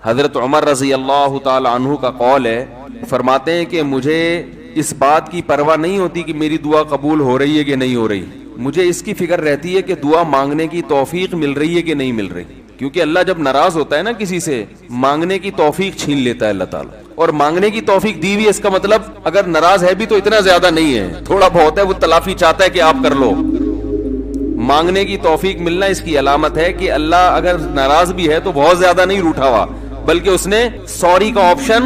حضرت عمر رضی اللہ تعالی عنہ کا قول ہے، فرماتے ہیں کہ مجھے اس بات کی پرواہ نہیں ہوتی کہ میری دعا قبول ہو رہی ہے کہ نہیں ہو رہی، مجھے اس کی فکر رہتی ہے کہ دعا مانگنے کی توفیق مل رہی ہے کہ نہیں مل رہی، کیونکہ اللہ جب ناراض ہوتا ہے نا کسی سے، مانگنے کی توفیق چھین لیتا ہے اللہ تعالیٰ، اور مانگنے کی توفیق دی ہوئی، اس کا مطلب اگر ناراض ہے بھی تو اتنا زیادہ نہیں ہے، تھوڑا بہت ہے، وہ تلافی چاہتا ہے کہ آپ کر لو۔ مانگنے کی توفیق ملنا اس کی علامت ہے کہ اللہ اگر ناراض بھی ہے تو بہت زیادہ نہیں روٹھا ہوا، بلکہ اس نے سوری کا آپشن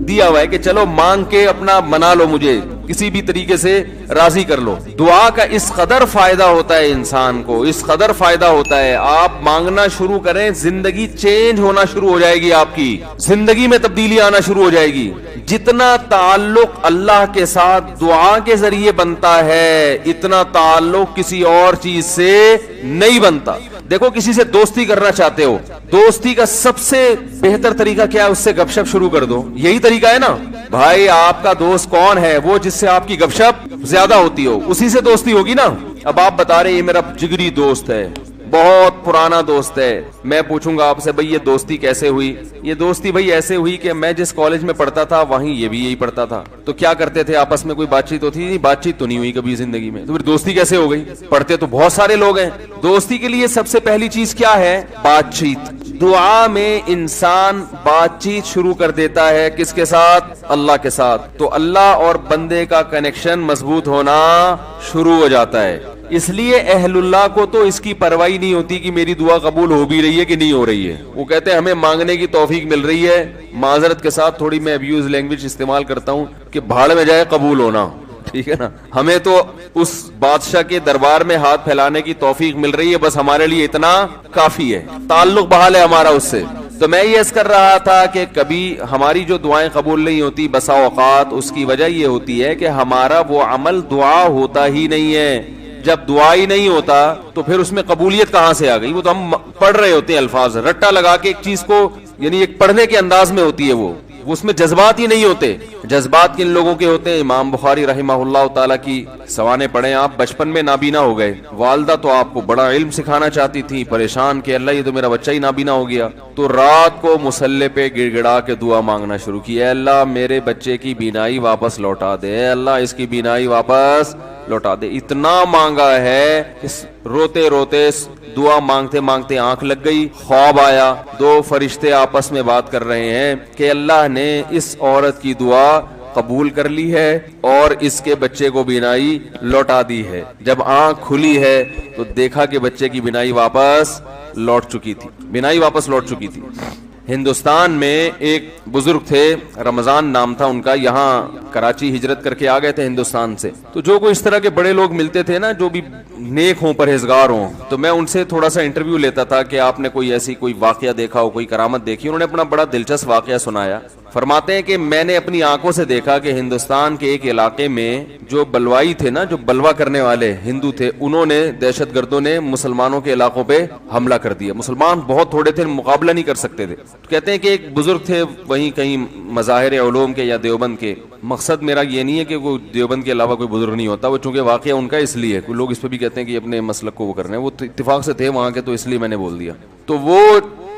دیا ہوا ہے کہ چلو مانگ کے اپنا منا لو، مجھے کسی بھی طریقے سے راضی کر لو۔ دعا کا اس قدر فائدہ ہوتا ہے انسان کو، اس قدر فائدہ ہوتا ہے، آپ مانگنا شروع کریں، زندگی چینج ہونا شروع ہو جائے گی، آپ کی زندگی میں تبدیلی آنا شروع ہو جائے گی۔ جتنا تعلق اللہ کے ساتھ دعا کے ذریعے بنتا ہے، اتنا تعلق کسی اور چیز سے نہیں بنتا۔ دیکھو کسی سے دوستی کرنا چاہتے ہو، دوستی کا سب سے بہتر طریقہ کیا ہے؟ اس سے گپ شپ شروع کر دو، یہی طریقہ ہے نا بھائی۔ آپ کا دوست کون ہے؟ وہ جس سے آپ کی گپ شپ زیادہ ہوتی ہو، اسی سے دوستی ہوگی نا۔ اب آپ بتا رہے یہ میرا جگری دوست ہے، بہت پرانا دوست ہے، میں پوچھوں گا آپ سے بھائی یہ دوستی کیسے ہوئی؟ یہ دوستی بھائی ایسے ہوئی کہ میں جس کالج میں پڑھتا تھا وہیں یہ بھی یہی پڑھتا تھا، تو کیا کرتے تھے آپس میں، کوئی بات چیت ہوتی نہیں، بات چیت تو نہیں ہوئی کبھی زندگی میں، تو پھر دوستی کیسے ہو گئی؟ پڑھتے تو بہت سارے لوگ ہیں۔ دوستی کے لیے سب سے پہلی چیز کیا ہے؟ بات چیت۔ دعا میں انسان بات چیت شروع کر دیتا ہے، کس کے ساتھ؟ اللہ کے ساتھ، تو اللہ اور بندے کا کنیکشن مضبوط ہونا شروع ہو جاتا ہے۔ اس لیے اہل اللہ کو تو اس کی پرواہ نہیں ہوتی کہ میری دعا قبول ہو بھی رہی ہے کہ نہیں ہو رہی ہے، وہ کہتے ہیں ہمیں مانگنے کی توفیق مل رہی ہے، معذرت کے ساتھ تھوڑی میں ابیوز لینگویج استعمال کرتا ہوں کہ بھاڑ میں جائے قبول ہونا، ٹھیک ہے نا، ہمیں تو اس بادشاہ کے دربار میں ہاتھ پھیلانے کی توفیق مل رہی ہے، بس ہمارے لیے اتنا کافی ہے، تعلق بحال ہے ہمارا اس سے۔ تو میں یہ عرض کر رہا تھا کہ کبھی ہماری جو دعائیں قبول نہیں ہوتی بسا اوقات اس کی وجہ یہ ہوتی ہے کہ ہمارا وہ عمل دعا ہوتا ہی نہیں ہے۔ جب دعا ہی نہیں ہوتا تو پھر اس میں قبولیت کہاں سے آ گئی؟ وہ تو ہم پڑھ رہے ہوتے ہیں الفاظ رٹا لگا کے ایک چیز کو، یعنی ایک پڑھنے کے انداز میں ہوتی ہے، وہ اس میں جذبات ہی نہیں ہوتے۔ جذبات کن لوگوں کے ہوتے ہیں؟ امام بخاری رحمہ اللہ تعالیٰ کی سوانے پڑھیں آپ، بچپن میں نابینا ہو گئے، والدہ تو آپ کو بڑا علم سکھانا چاہتی تھی، پریشان کہ اللہ یہ تو میرا بچہ ہی نابینا ہو گیا، تو رات کو مصلے پہ گڑ گڑا کے دعا مانگنا شروع کی، اے اللہ میرے بچے کی بینائی واپس لوٹا دے، اے اللہ اس کی بینائی واپس لوٹا دے۔ اتنا مانگا ہے کہ روتے روتے دعا مانگتے مانگتے آنکھ لگ گئی، خواب آیا، دو فرشتے آپس میں بات کر رہے ہیں کہ اللہ نے اس عورت کی دعا قبول کر لی ہے اور اس کے بچے کو بینائی لوٹا دی ہے۔ جب آنکھ کھلی ہے تو دیکھا کہ بچے کی بینائی واپس لوٹ چکی تھی، بینائی واپس لوٹ چکی تھی۔ ہندوستان میں ایک بزرگ تھے، رمضان نام تھا ان کا، یہاں کراچی ہجرت کر کے آ گئے تھے ہندوستان سے، تو جو کوئی اس طرح کے بڑے لوگ ملتے تھے نا جو بھی نیک ہوں پرہیزگار ہوں، تو میں ان سے تھوڑا سا انٹرویو لیتا تھا کہ آپ نے کوئی ایسی کوئی واقعہ دیکھا ہو، کوئی کرامت دیکھی۔ انہوں نے اپنا بڑا دلچسپ واقعہ سنایا، فرماتے ہیں کہ میں نے اپنی آنکھوں سے دیکھا کہ ہندوستان کے ایک علاقے میں جو بلوائی تھے نا، جو بلوا کرنے والے ہندو تھے، انہوں نے دہشت گردوں نے مسلمانوں کے علاقوں پہ حملہ کر دیا، مسلمان بہت تھوڑے تھے، مقابلہ نہیں کر سکتے تھے۔ کہتے ہیں کہ ایک بزرگ تھے وہیں کہیں مظاہر علوم کے یا دیوبند کے، مقصد میرا یہ نہیں ہے کہ کوئی دیوبند کے علاوہ کوئی بزرگ نہیں ہوتا، وہ چونکہ واقعہ ان کا اس لیے کوئی لوگ اس پہ بھی کہتے ہیں کہ اپنے مسلک کو وہ کر رہے ہیں، وہ اتفاق سے تھے وہاں کے، تو اس لیے میں نے بول دیا۔ تو وہ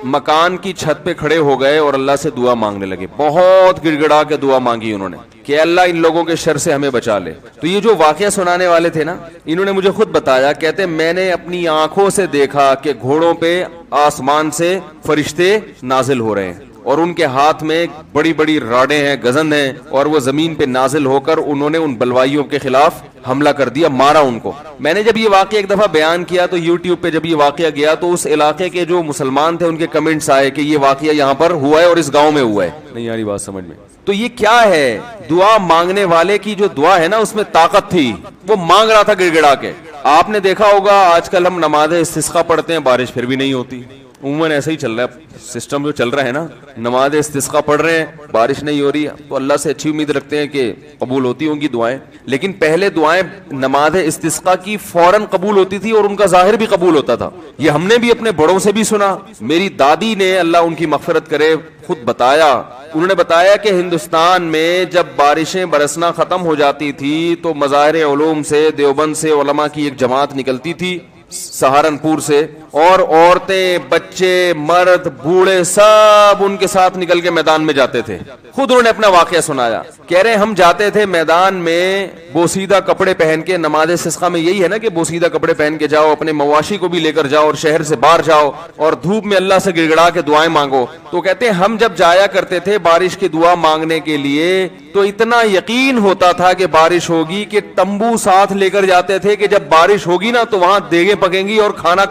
مکان کی چھت پہ کھڑے ہو گئے اور اللہ سے دعا مانگنے لگے، بہت گڑ گڑا کے دعا مانگی انہوں نے کہ اللہ ان لوگوں کے شر سے ہمیں بچا لے۔ تو یہ جو واقعہ سنانے والے تھے نا، انہوں نے مجھے خود بتایا، کہتے میں نے اپنی آنکھوں سے دیکھا کہ گھوڑوں پہ آسمان سے فرشتے نازل ہو رہے ہیں اور ان کے ہاتھ میں بڑی بڑی راڈیں ہیں، گزند ہیں، اور وہ زمین پہ نازل ہو کر انہوں نے ان بلوائیوں کے خلاف حملہ کر دیا، مارا ان کو۔ میں نے جب یہ واقعہ ایک دفعہ بیان کیا تو یوٹیوب پہ جب یہ واقعہ گیا تو اس علاقے کے جو مسلمان تھے ان کے کمنٹس آئے کہ یہ واقعہ یہاں پر ہوا ہے اور اس گاؤں میں ہوا ہے۔ نہیں آ رہی بات سمجھ میں؟ تو یہ کیا ہے؟ دعا مانگنے والے کی جو دعا ہے نا اس میں طاقت تھی، وہ مانگ رہا تھا گڑ گڑا کے۔ آپ نے دیکھا ہوگا آج کل ہم نماز استسقاء پڑھتے ہیں، بارش پھر بھی نہیں ہوتی، عموماً ایسا ہی چل رہا ہے سسٹم جو چل رہا ہے نا، نماز استسقاء پڑھ رہے ہیں، بارش نہیں ہو رہی، تو اللہ سے اچھی امید رکھتے ہیں کہ قبول ہوتی ہوں گی دعائیں، لیکن پہلے دعائیں نماز استسقاء کی فوراً قبول ہوتی تھی اور ان کا ظاہر بھی قبول ہوتا تھا۔ یہ ہم نے بھی اپنے بڑوں سے بھی سنا، میری دادی نے اللہ ان کی مغفرت کرے خود بتایا، انہوں نے بتایا کہ ہندوستان میں جب بارشیں برسنا ختم ہو جاتی تھی تو مظاہر علوم سے دیوبند سے علماء کی ایک جماعت نکلتی تھی سہارنپور سے, اور عورتیں, بچے, مرد, بوڑھے سب ان کے ساتھ نکل کے میدان میں جاتے تھے. خود انہوں نے اپنا واقعہ سنایا, کہہ رہے ہم جاتے تھے میدان میں بوسیدہ کپڑے پہن کے. نماز استسقاء میں یہی ہے نا کہ بوسیدہ کپڑے پہن کے جاؤ, اپنے مواشی کو بھی لے کر جاؤ اور شہر سے باہر جاؤ اور دھوپ میں اللہ سے گڑگڑا کے دعائیں مانگو. تو کہتے ہیں ہم جب جایا کرتے تھے بارش کی دعا مانگنے کے لیے تو اتنا یقین ہوتا تھا کہ بارش ہوگی کہ تمبو ساتھ لے کر جاتے تھے کہ جب بارش ہوگی نا تو وہاں دیگیں پکیں گی اور کھانا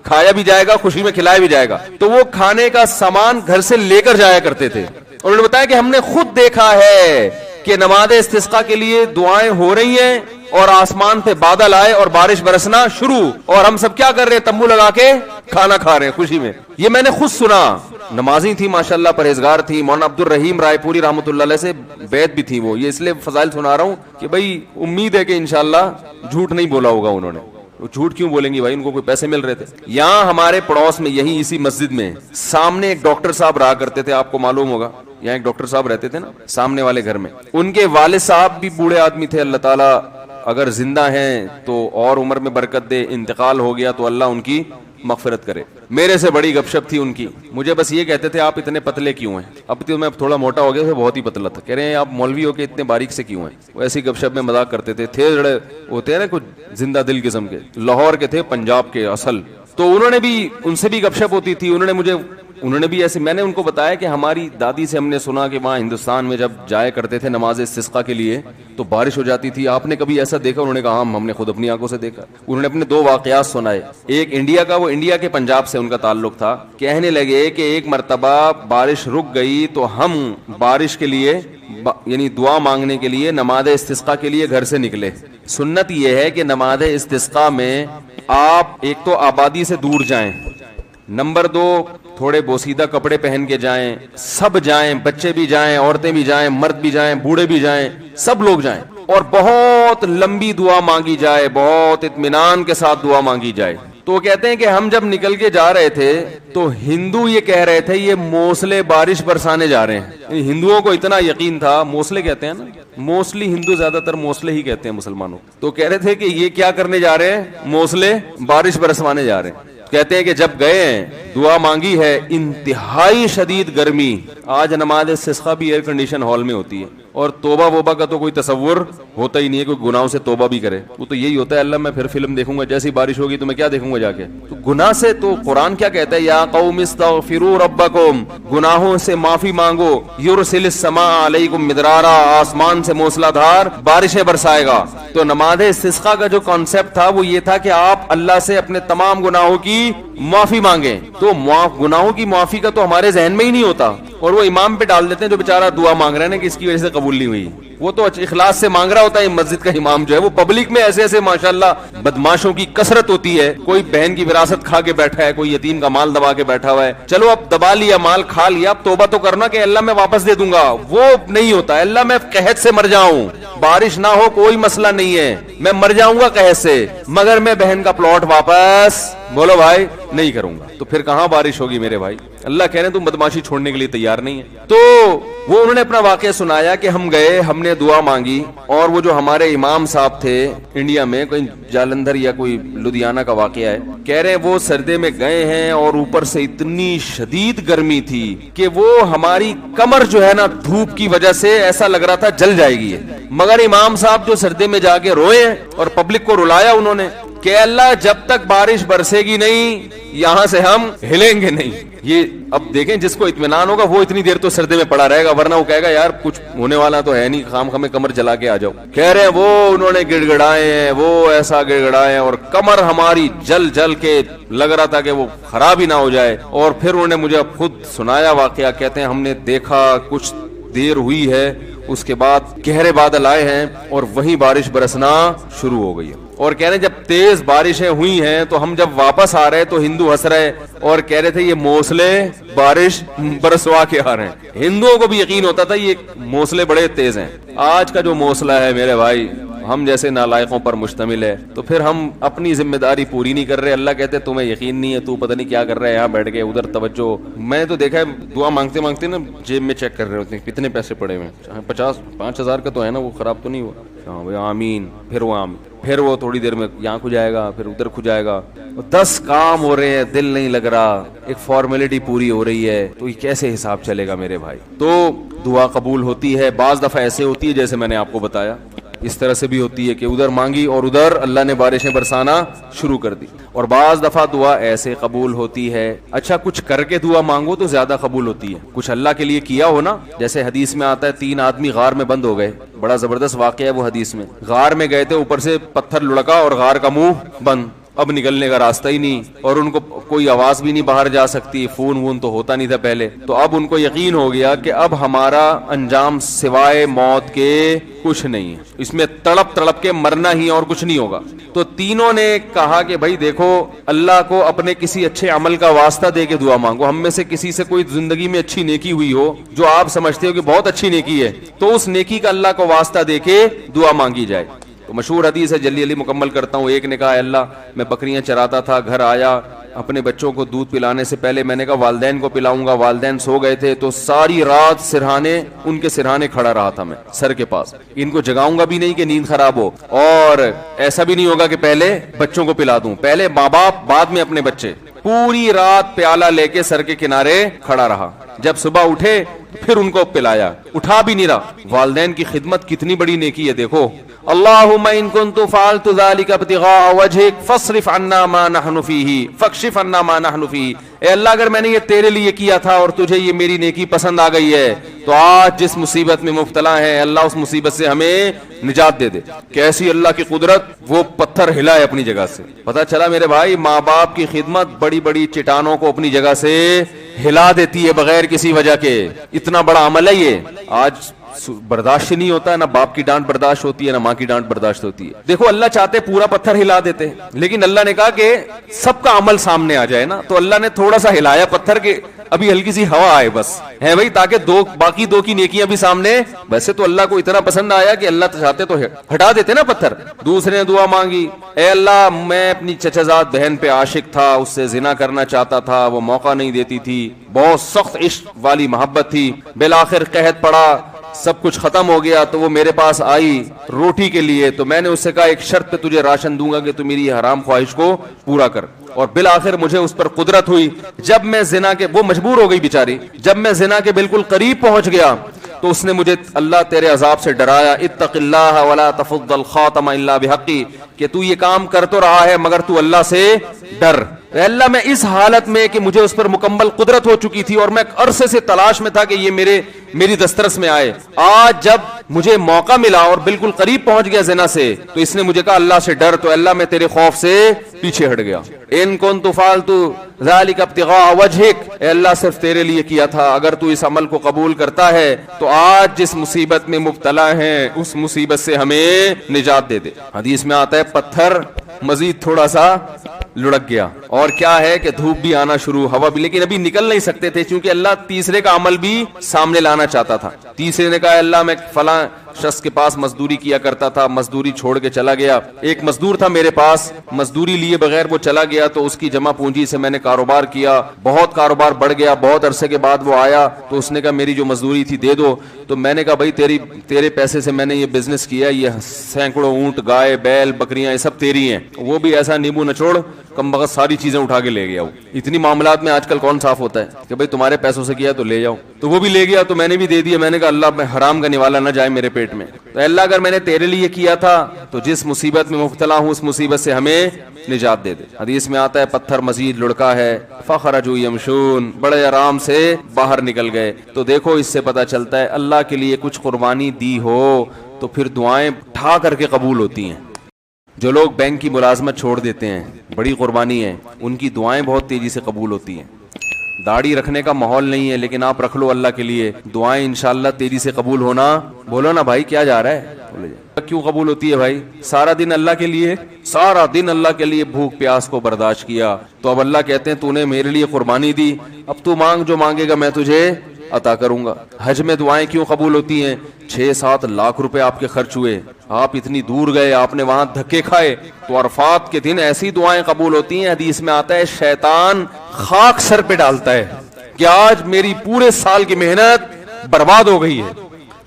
کھایا بھی جائے گا, خوشی میں کھلایا بھی جائے گا. تو وہ کھانے کا سامان گھر سے لے کر جایا کرتے تھے. انہوں نے بتایا کہ ہم نے خود دیکھا ہے کہ نماز استسقاء کے لیے دعائیں ہو رہی ہیں اور آسمان پہ بادل آئے اور بارش برسنا شروع, اور ہم سب کیا کر رہے ہیں, تمبو لگا کے کھانا کھا رہے ہیں خوشی میں. یہ میں نے خود سنا. نمازی تھی ماشاءاللہ, پرہیزگار تھی. مولانا عبد الرحیم رائے پوری رحمۃ اللہ علیہ سے بیعت بھی تھی وہ. یہ اس لیے فضائل سنا رہا ہوں کہ بھائی امید ہے کہ انشاءاللہ جھوٹ نہیں بولا ہوگا انہوں نے. وہ جھوٹ کیوں بولیں گی بھائی, ان کو کوئی پیسے مل رہے تھے. یہاں ہمارے پڑوس میں یہی اسی مسجد میں سامنے ایک ڈاکٹر صاحب رہا کرتے تھے, آپ کو معلوم ہوگا. یہاں ایک ڈاکٹر صاحب رہتے تھے نا سامنے والے گھر میں. ان کے والد صاحب بھی بوڑھے آدمی تھے. اللہ تعالیٰ اگر زندہ ہیں تو اور عمر میں برکت دے, انتقال ہو گیا تو اللہ ان کی مغفرت کرے. میرے سے بڑی گپ شپ تھی ان کی. مجھے بس یہ کہتے تھے آپ اتنے پتلے کیوں ہیں. اب تو میں تھوڑا موٹا ہو گیا, بہت ہی پتلا تھا. کہہ رہے ہیں آپ مولوی ہو کے اتنے باریک سے کیوں ہیں. وہ ایسی گپ شپ میں مذاق کرتے تھے. تھے جڑے ہوتے ہیں نا کچھ زندہ دل قسم کے, لاہور کے تھے, پنجاب کے اصل. تو انہوں نے بھی, ان سے بھی گپ شپ ہوتی تھی. انہوں نے بھی ایسے, میں نے ان کو بتایا کہ ہماری دادی سے ہم نے سنا کہ وہاں ہندوستان میں جب جایا کرتے تھے نماز استسقاء کے لیے تو بارش ہو جاتی تھی. آپ نے کبھی ایسا دیکھا؟ انہوں نے کہا ہم نے خود اپنی آنکھوں سے دیکھا. انہوں نے اپنے 2 واقعات سنائے. ایک انڈیا کا, وہ انڈیا کے پنجاب سے ان کا تعلق تھا. کہنے لگے کہ ایک مرتبہ بارش رک گئی تو ہم بارش کے لیے یعنی دعا مانگنے کے لیے نماز استسقاء کے لیے گھر سے نکلے. سنت یہ ہے کہ نماز استسقاء میں آپ ایک تو آبادی سے دور جائیں, نمبر 2 تھوڑے بوسیدہ کپڑے پہن کے جائیں, سب جائیں, بچے بھی جائیں, عورتیں بھی جائیں, مرد بھی جائیں, بوڑھے بھی جائیں, سب لوگ جائیں, اور بہت لمبی دعا مانگی جائے, بہت اطمینان کے ساتھ دعا مانگی جائے. تو کہتے ہیں کہ ہم جب نکل کے جا رہے تھے تو ہندو یہ کہہ رہے تھے یہ موسلے بارش برسانے جا رہے ہیں. ہندوؤں کو اتنا یقین تھا, موسلے کہتے ہیں نا, موسلی ہندو زیادہ تر موسلے ہی کہتے ہیں مسلمانوں. تو کہہ رہے تھے کہ یہ کیا کرنے جا رہے ہیں, موسلے بارش برسوانے جا رہے ہیں. کہتے ہیں کہ جب گئے ہیں دعا مانگی ہے, انتہائی شدید گرمی. آج نماز استسقاء بھی ایئر کنڈیشن ہال میں ہوتی ہے, اور توبہ ووبہ کا تو کوئی تصور ہوتا ہی نہیں ہے, کوئی گناہوں سے توبہ بھی کرے. وہ تو یہی ہوتا ہے, اللہ میں پھر فلم دیکھوں گا, جیسی بارش ہوگی تو میں کیا دیکھوں گا جا کے. تو گناہ سے تو قرآن کیا کہتا ہے, یا قوم استغفروا ربکم, گناہوں سے معافی مانگو, یرسل السماء علیکم مدرارا, آسمان سے موسلا دھار بارشیں برسائے گا. تو نماز استسقاء کا جو کانسیپٹ تھا وہ یہ تھا کہ آپ اللہ سے اپنے تمام گناہوں کی معافی مانگیں. تو گناہوں کی معافی کا تو ہمارے ذہن میں ہی نہیں ہوتا, اور وہ امام پہ ڈال دیتے ہیں جو بیچارہ دعا مانگ رہے ہیں کہ اس کی وجہ سے قبول نہیں ہوئی. وہ تو اخلاص سے مانگ رہا ہوتا ہے. مسجد کا امام جو ہے وہ پبلک میں ایسے ایسے ماشاءاللہ بدماشوں کی کثرت ہوتی ہے. کوئی بہن کی وراثت کھا کے بیٹھا ہے, کوئی یتیم کا مال دبا کے بیٹھا ہوا ہے. چلو اب دبا لیا, مال کھا لیا, اب توبہ تو کرنا کہ اللہ میں واپس دے دوں گا. وہ نہیں ہوتا, اللہ میں قحط سے مر جاؤں, بارش نہ ہو کوئی مسئلہ نہیں ہے, میں مر جاؤں گا قحط سے, مگر میں بہن کا پلاٹ واپس بولو بھائی نہیں کروں گا. تو پھر کہاں بارش ہوگی میرے بھائی. اللہ کہہ رہے ہیں تم بدماشی چھوڑنے کے لیے تیار نہیں ہے. تو وہ انہوں نے اپنا واقعہ سنایا کہ ہم گئے, ہم نے دعا مانگی, اور وہ جو ہمارے امام صاحب تھے انڈیا میں, کوئی جالندھر یا کوئی لدھیانہ کا واقعہ ہے, کہہ رہے ہیں وہ سردے میں گئے ہیں اور اوپر سے اتنی شدید گرمی تھی کہ وہ ہماری کمر جو ہے نا دھوپ کی وجہ سے ایسا لگ رہا تھا جل جائے گی. مگر امام صاحب جو سردے میں جا کے روئے اور پبلک کو رلایا انہوں نے کہ اللہ جب تک بارش برسے گی نہیں یہاں سے ہم ہلیں گے نہیں. یہ اب دیکھیں جس کو اطمینان ہوگا وہ اتنی دیر تو سردے میں پڑا رہے گا, ورنہ وہ کہے گا یار کچھ ہونے والا تو ہے نہیں, خام خامے کمر جلا کے آ جاؤ. کہہ رہے ہیں وہ انہوں نے گڑ گڑائے ہیں, وہ ایسا گڑ گڑائے ہیں اور کمر ہماری جل جل کے لگ رہا تھا کہ وہ خراب ہی نہ ہو جائے. اور پھر انہوں نے مجھے خود سنایا واقعہ, کہتے ہیں ہم نے دیکھا کچھ دیر ہوئی ہے, اس کے بعد گہرے بادل آئے ہیں اور وہیں بارش برسنا شروع ہو گئی ہے. اور کہہ رہے ہیں جب تیز بارشیں ہوئی ہیں تو ہم جب واپس آ رہے تو ہندو ہنس رہے اور کہہ رہے تھے یہ موسلے بارش برسوا کے آ رہے ہیں. ہندوؤں کو بھی یقین ہوتا تھا یہ موسلے بڑے تیز ہیں. آج کا جو موسلا ہے میرے بھائی ہم جیسے نالائقوں پر مشتمل ہے, تو پھر ہم اپنی ذمہ داری پوری نہیں کر رہے. اللہ کہتے تمہیں یقین نہیں ہے, تو پتہ نہیں کیا کر رہا ہے یہاں بیٹھ کے ادھر توجہ. میں تو دیکھا ہے دعا مانگتے مانگتے نا جیب میں چیک کر رہے ہوتے ہیں کتنے پیسے پڑے ہوئے ہیں, 5,000 کا تو ہے نا, وہ خراب تو نہیں ہوا. ہاں بھائی آمین, پھر وہ آمین. پھر وہ تھوڑی دیر میں یہاں کھجائے گا، پھر ادھر کھجائے گا، 10 کام ہو رہے ہیں، دل نہیں لگ رہا، ایک فارمیلٹی پوری ہو رہی ہے، تو یہ کیسے حساب چلے گا میرے بھائی؟ تو دعا قبول ہوتی ہے، بعض دفعہ ایسے ہوتی ہے جیسے میں نے آپ کو بتایا، اس طرح سے بھی ہوتی ہے کہ ادھر مانگی اور ادھر اللہ نے بارشیں برسانا شروع کر دی، اور بعض دفعہ دعا ایسے قبول ہوتی ہے، اچھا کچھ کر کے دعا مانگو تو زیادہ قبول ہوتی ہے، کچھ اللہ کے لیے کیا ہو نا، جیسے حدیث میں آتا ہے 3 آدمی غار میں بند ہو گئے، بڑا زبردست واقعہ ہے وہ حدیث میں، غار میں گئے تھے، اوپر سے پتھر لڑکا اور غار کا منہ بند، اب نکلنے کا راستہ ہی نہیں، اور ان کو کوئی آواز بھی نہیں باہر جا سکتی، فون وون تو ہوتا نہیں تھا پہلے، تو اب ان کو یقین ہو گیا کہ اب ہمارا انجام سوائے موت کے کچھ نہیں ہے، اس میں تڑپ تڑپ کے مرنا ہی اور کچھ نہیں ہوگا۔ تو تینوں نے کہا کہ بھائی دیکھو، اللہ کو اپنے کسی اچھے عمل کا واسطہ دے کے دعا مانگو، ہم میں سے کسی سے کوئی زندگی میں اچھی نیکی ہوئی ہو جو آپ سمجھتے ہو کہ بہت اچھی نیکی ہے، تو اس نیکی کا اللہ کو واسطہ دے کے دعا مانگی جائے۔ تو مشہور حدیث ہے، جلدی جلدی مکمل کرتا ہوں۔ ایک نے کہا اللہ میں بکریاں چراتا تھا، گھر آیا، اپنے بچوں کو دودھ پلانے سے پہلے میں نے کہا والدین کو پلاؤں گا، والدین سو گئے تھے، تو ساری رات سرہانے ان کے سرہانے کھڑا رہا تھا میں سر کے پاس، ان کو جگاؤں گا بھی نہیں کہ نیند خراب ہو، اور ایسا بھی نہیں ہوگا کہ پہلے بچوں کو پلا دوں، پہلے ماں باپ بعد میں اپنے بچے، پوری رات پیالہ لے کے سر کے کنارے کھڑا رہا، جب صبح اٹھے پھر ان کو پلایا، اٹھا بھی نہیں رہا۔ والدین کی خدمت کتنی بڑی نیکی ہے، دیکھو اللہم ان کنت فعلت ذلک ابتغاء وجہک فاصرف عنا ما نحن فیہ فاکشف عنا ما نحن فیہ، اے اللہ اگر میں نے یہ تیرے لیے کیا تھا اور تجھے یہ میری نیکی پسند آ گئی ہے تو آج جس مصیبت میں مبتلا ہے اللہ اس مصیبت سے ہمیں نجات دے دے۔ کیسی اللہ کی قدرت، وہ پتھر ہلائے اپنی جگہ سے۔ پتہ چلا میرے بھائی، ماں باپ کی خدمت بڑی بڑی چٹانوں کو اپنی جگہ سے ہلا دیتی ہے بغیر کسی وجہ کے، اتنا بڑا عمل ہے یہ۔ آج برداشت نہیں ہوتا ہے، نہ باپ کی ڈانٹ برداشت ہوتی ہے، نہ ماں کی ڈانٹ برداشت ہوتی ہے۔ دیکھو اللہ چاہتے پورا پتھر ہلا دیتے، لیکن اللہ نے کہا کہ سب کا عمل سامنے آ جائے نا، تو اللہ نے تھوڑا سا ہلایا پتھر کے، ابھی ہلکی سی ہوا آئے بس ہے بھائی، تاکہ باقی دو کی نیکیاں بھی سامنے۔ ویسے تو اللہ کو اتنا پسند آیا کہ اللہ چاہتے تو ہٹا دیتے نا پتھر۔ دوسرے نے دعا مانگی، اے اللہ میں اپنی چچا زاد بہن پہ عاشق تھا، اس سے زنا کرنا چاہتا تھا، وہ موقع نہیں دیتی تھی، بہت سخت عشق والی محبت تھی، بالآخر قحط پڑا، سب کچھ ختم ہو گیا، تو وہ میرے پاس آئی روٹی کے لیے، تو میں نے اس سے کہا ایک شرط پہ تجھے راشن دوں گا کہ تو میری حرام خواہش کو پورا کر، اور بالآخر مجھے اس پر قدرت ہوئی۔ جب میں زنا کے، وہ مجبور ہو گئی بیچاری، جب میں زنا کے بالکل قریب پہنچ گیا تو اس نے مجھے اللہ تیرے عذاب سے ڈرایا، اتق اللہ ولا تفض الخاتم الا بحقی، کہ تو یہ کام کر تو رہا ہے مگر تو اللہ سے ڈر۔ اے اللہ میں اس حالت میں کہ مجھے اس پر مکمل قدرت ہو چکی تھی اور میں عرصے سے تلاش میں تھا کہ یہ میری دسترس میں آئے، آج جب مجھے موقع ملا اور بالکل قریب پہنچ گیا زنا سے، تو اس نے مجھے کہا اللہ سے ڈر، تو اللہ میں تیرے خوف سے پیچھے ہٹ گیا۔ ان کنت فعلت ذلک ابتغاء وجہک، اے اللہ صرف تیرے لیے کیا تھا، اگر تو اس عمل کو قبول کرتا ہے تو آج جس مصیبت میں مبتلا ہیں اس مصیبت سے ہمیں نجات دے دے۔ حدیث میں آتا ہے پتھر مزید تھوڑا سا لڑک گیا، اور کیا ہے کہ دھوپ بھی آنا شروع، ہوا بھی، لیکن ابھی نکل نہیں سکتے تھے کیونکہ اللہ تیسرے کا عمل بھی سامنے لانا چاہتا تھا۔ تیسرے نے کہا اللہ میں فلاں شخص کے پاس مزدوری کیا کرتا تھا، مزدوری چھوڑ کے چلا گیا، ایک مزدور تھا میرے پاس، مزدوری لیے بغیر وہ چلا گیا، تو اس کی جمع پونجی سے میں نے کاروبار کیا، بہت کاروبار بڑھ گیا، بہت عرصے کے بعد وہ آیا تو اس نے کہا میری جو مزدوری تھی دے دو، تو میں نے کہا بھائی تیرے پیسے سے میں نے یہ بزنس کیا، یہ سینکڑوں اونٹ، گائے، بیل، بکریاں، یہ سب تیری ہیں۔ وہ بھی ایسا نیبو نچوڑ کم بخت ساری چیزیں اٹھا کے لے گیا۔ وہ اتنی معاملات میں آج کل کون صاف ہوتا ہے کہ بھائی تمہارے پیسوں سے کیا تو لے جاؤ، تو وہ بھی لے گیا، تو میں نے بھی دے دیا۔ میں نے کہا اللہ میں حرام کا نوالا نہ جائے میرے پیٹ میں، تو اللہ اگر میں نے تیرے لیے کیا تھا تو جس مصیبت میں مبتلا ہوں اس مصیبت سے ہمیں نجات دے دے۔ حدیث میں آتا ہے پتھر مزید لڑکا ہے، فخرجوا یمشون، بڑے آرام سے باہر نکل گئے۔ تو دیکھو اس سے پتہ چلتا ہے اللہ کے لیے کچھ قربانی دی ہو تو پھر دعائیں ٹھا کر کے قبول ہوتی ہیں۔ جو لوگ بینک کی ملازمت چھوڑ دیتے ہیں، بڑی قربانی ہے، ان کی دعائیں بہت تیزی سے قبول ہوتی ہیں۔ داڑھی رکھنے کا ماحول نہیں ہے لیکن آپ رکھ لو اللہ کے لیے، دعائیں انشاءاللہ تیزی سے قبول ہونا۔ بولو نا بھائی کیا جا رہا ہے، کیوں قبول ہوتی ہے بھائی؟ سارا دن اللہ کے لیے، سارا دن اللہ کے لیے بھوک پیاس کو برداشت کیا، تو اب اللہ کہتے ہیں تو نے میرے لیے قربانی دی، اب تو مانگ جو مانگے گا میں تجھے عطا کروں گا۔ حج میں دعائیں کیوں قبول ہوتی ہیں؟ 6-7 لاکھ روپے آپ کے خرچ ہوئے، آپ اتنی دور گئے، آپ نے وہاں دھکے کھائے، تو عرفات کے دن ایسی دعائیں قبول ہوتی ہیں، حدیث میں آتا ہے شیطان خاک سر پہ ڈالتا ہے کہ آج میری پورے سال کی محنت برباد ہو گئی ہے۔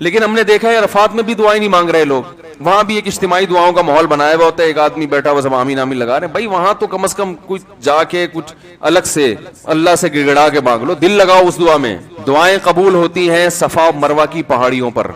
لیکن ہم نے دیکھا ہے عرفات میں بھی دعائیں نہیں مانگ رہے لوگ، وہاں بھی ایک اجتماعی دعاؤں کا ماحول بنایا ہوا ہوتا ہے, ایک آدمی بیٹھا ہوا سب آمین آمین لگا رہے ہیں. بھائی وہاں تو کم از کم کچھ جا کے کچھ الگ سے اللہ سے گڑ گڑا کے مانگ لو, دل لگاؤ اس دعا میں. دعائیں قبول ہوتی ہیں صفا و مروہ کی پہاڑیوں پر.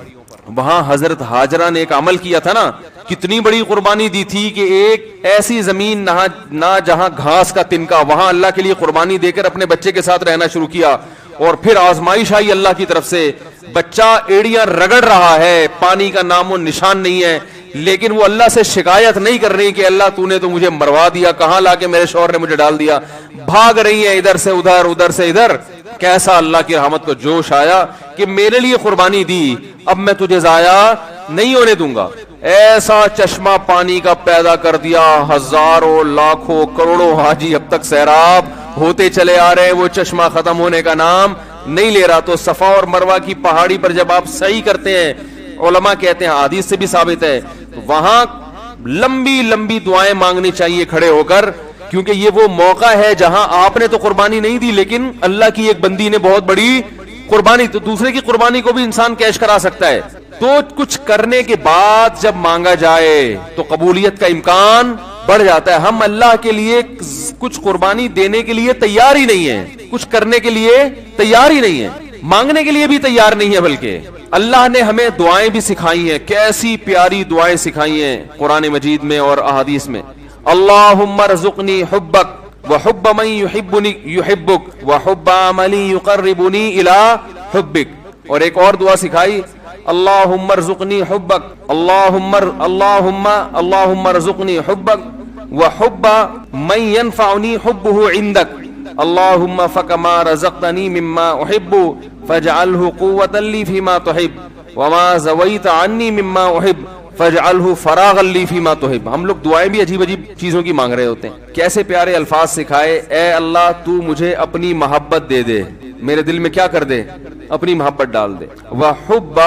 وہاں حضرت ہاجرہ نے ایک عمل کیا تھا نا, کتنی بڑی قربانی دی تھی کہ ایک ایسی زمین نہ جہاں گھاس کا تنکا, وہاں اللہ کے لیے قربانی دے کر اپنے بچے کے ساتھ رہنا شروع کیا. اور پھر آزمائش آئی اللہ کی طرف سے, بچہ ایڑیاں رگڑ رہا ہے, پانی کا نام و نشان نہیں ہے, لیکن وہ اللہ سے شکایت نہیں کر رہی کہ اللہ تو نے تو مجھے مروا دیا, کہاں لا کے میرے شوہر نے مجھے ڈال دیا. بھاگ رہی ہیں ادھر سے ادھر, ادھر سے ادھر. کیسا اللہ کی رحمت کو جوش آیا کہ میرے لیے قربانی دی, اب میں تجھے ضائع نہیں ہونے دوں گا. ایسا چشمہ پانی کا پیدا کر دیا, ہزاروں لاکھوں کروڑوں حاجی اب تک سیراب ہوتے چلے آ رہے ہیں, وہ چشمہ ختم ہونے کا نام نہیں لے رہا. تو صفا اور مروہ کی پہاڑی پر جب آپ سعی کرتے ہیں, علماء کہتے ہیں حدیث سے بھی ثابت ہے, وہاں لمبی لمبی دعائیں مانگنی چاہیے کھڑے ہو کر, کیونکہ یہ وہ موقع ہے جہاں آپ نے تو قربانی نہیں دی لیکن اللہ کی ایک بندی نے بہت بڑی قربانی. تو دوسرے کی قربانی کو بھی انسان کیش کرا سکتا ہے. تو کچھ کرنے کے بعد جب مانگا جائے تو قبولیت کا امکان بڑھ جاتا ہے. ہم اللہ کے لیے کچھ قربانی دینے کے لیے تیار ہی نہیں ہے, کچھ کرنے کے لیے تیار ہی نہیں ہے, مانگنے کے لیے بھی تیار نہیں ہے. بلکہ اللہ نے ہمیں دعائیں بھی سکھائی ہیں, کیسی پیاری دعائیں سکھائی ہیں قرآن مجید میں اور احادیث میں. اللہم ارزقنی حبک وحب من یحبک وحب عمل یقربنی الی حبک. اور ایک اور دعا سکھائی, اللہم ارزقنی حبک اللہم ارزقنی حبک وحب من ينفعنی حبہ عندک اللہم فکما رزقتنی مما احب فاجعلہ قوتا لی فیما تحب وما زویت عنی مما احب فاجعلہ فراغا لی فیما تحب. ہم لوگ دعائیں بھی عجیب عجیب چیزوں کی مانگ رہے ہوتے ہیں. کیسے پیارے الفاظ سکھائے, اے اللہ تو مجھے اپنی محبت دے دے, میرے دل میں کیا کر دے, اپنی محبت ڈال دے. وحب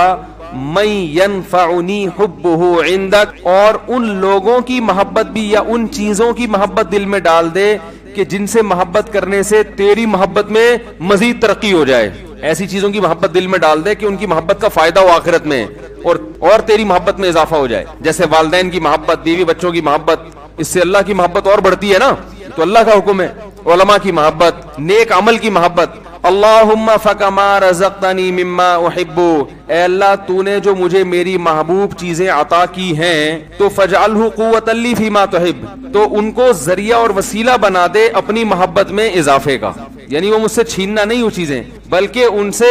من ينفعنی حبہ عندک, اور ان لوگوں کی محبت بھی یا ان چیزوں کی محبت دل میں ڈال دے کہ جن سے محبت کرنے سے تیری محبت میں مزید ترقی ہو جائے. ایسی چیزوں کی محبت دل میں ڈال دے کہ ان کی محبت کا فائدہ ہو آخرت میں اور تیری محبت میں اضافہ ہو جائے. جیسے والدین کی محبت, بیوی بچوں کی محبت, اس سے اللہ کی محبت اور بڑھتی ہے نا, تو اللہ کا حکم ہے. علماء کی محبت, نیک عمل کی محبت. اللہم فکما رزقتنی مما احب, اے اللہ تو نے جو مجھے میری محبوب چیزیں عطا کی ہیں تو فاجعلہ قوتا لی فیما تحب, تو ان کو ذریعہ اور وسیلہ بنا دے اپنی محبت میں اضافے کا. یعنی وہ مجھ سے چھیننا نہیں وہ چیزیں, بلکہ ان سے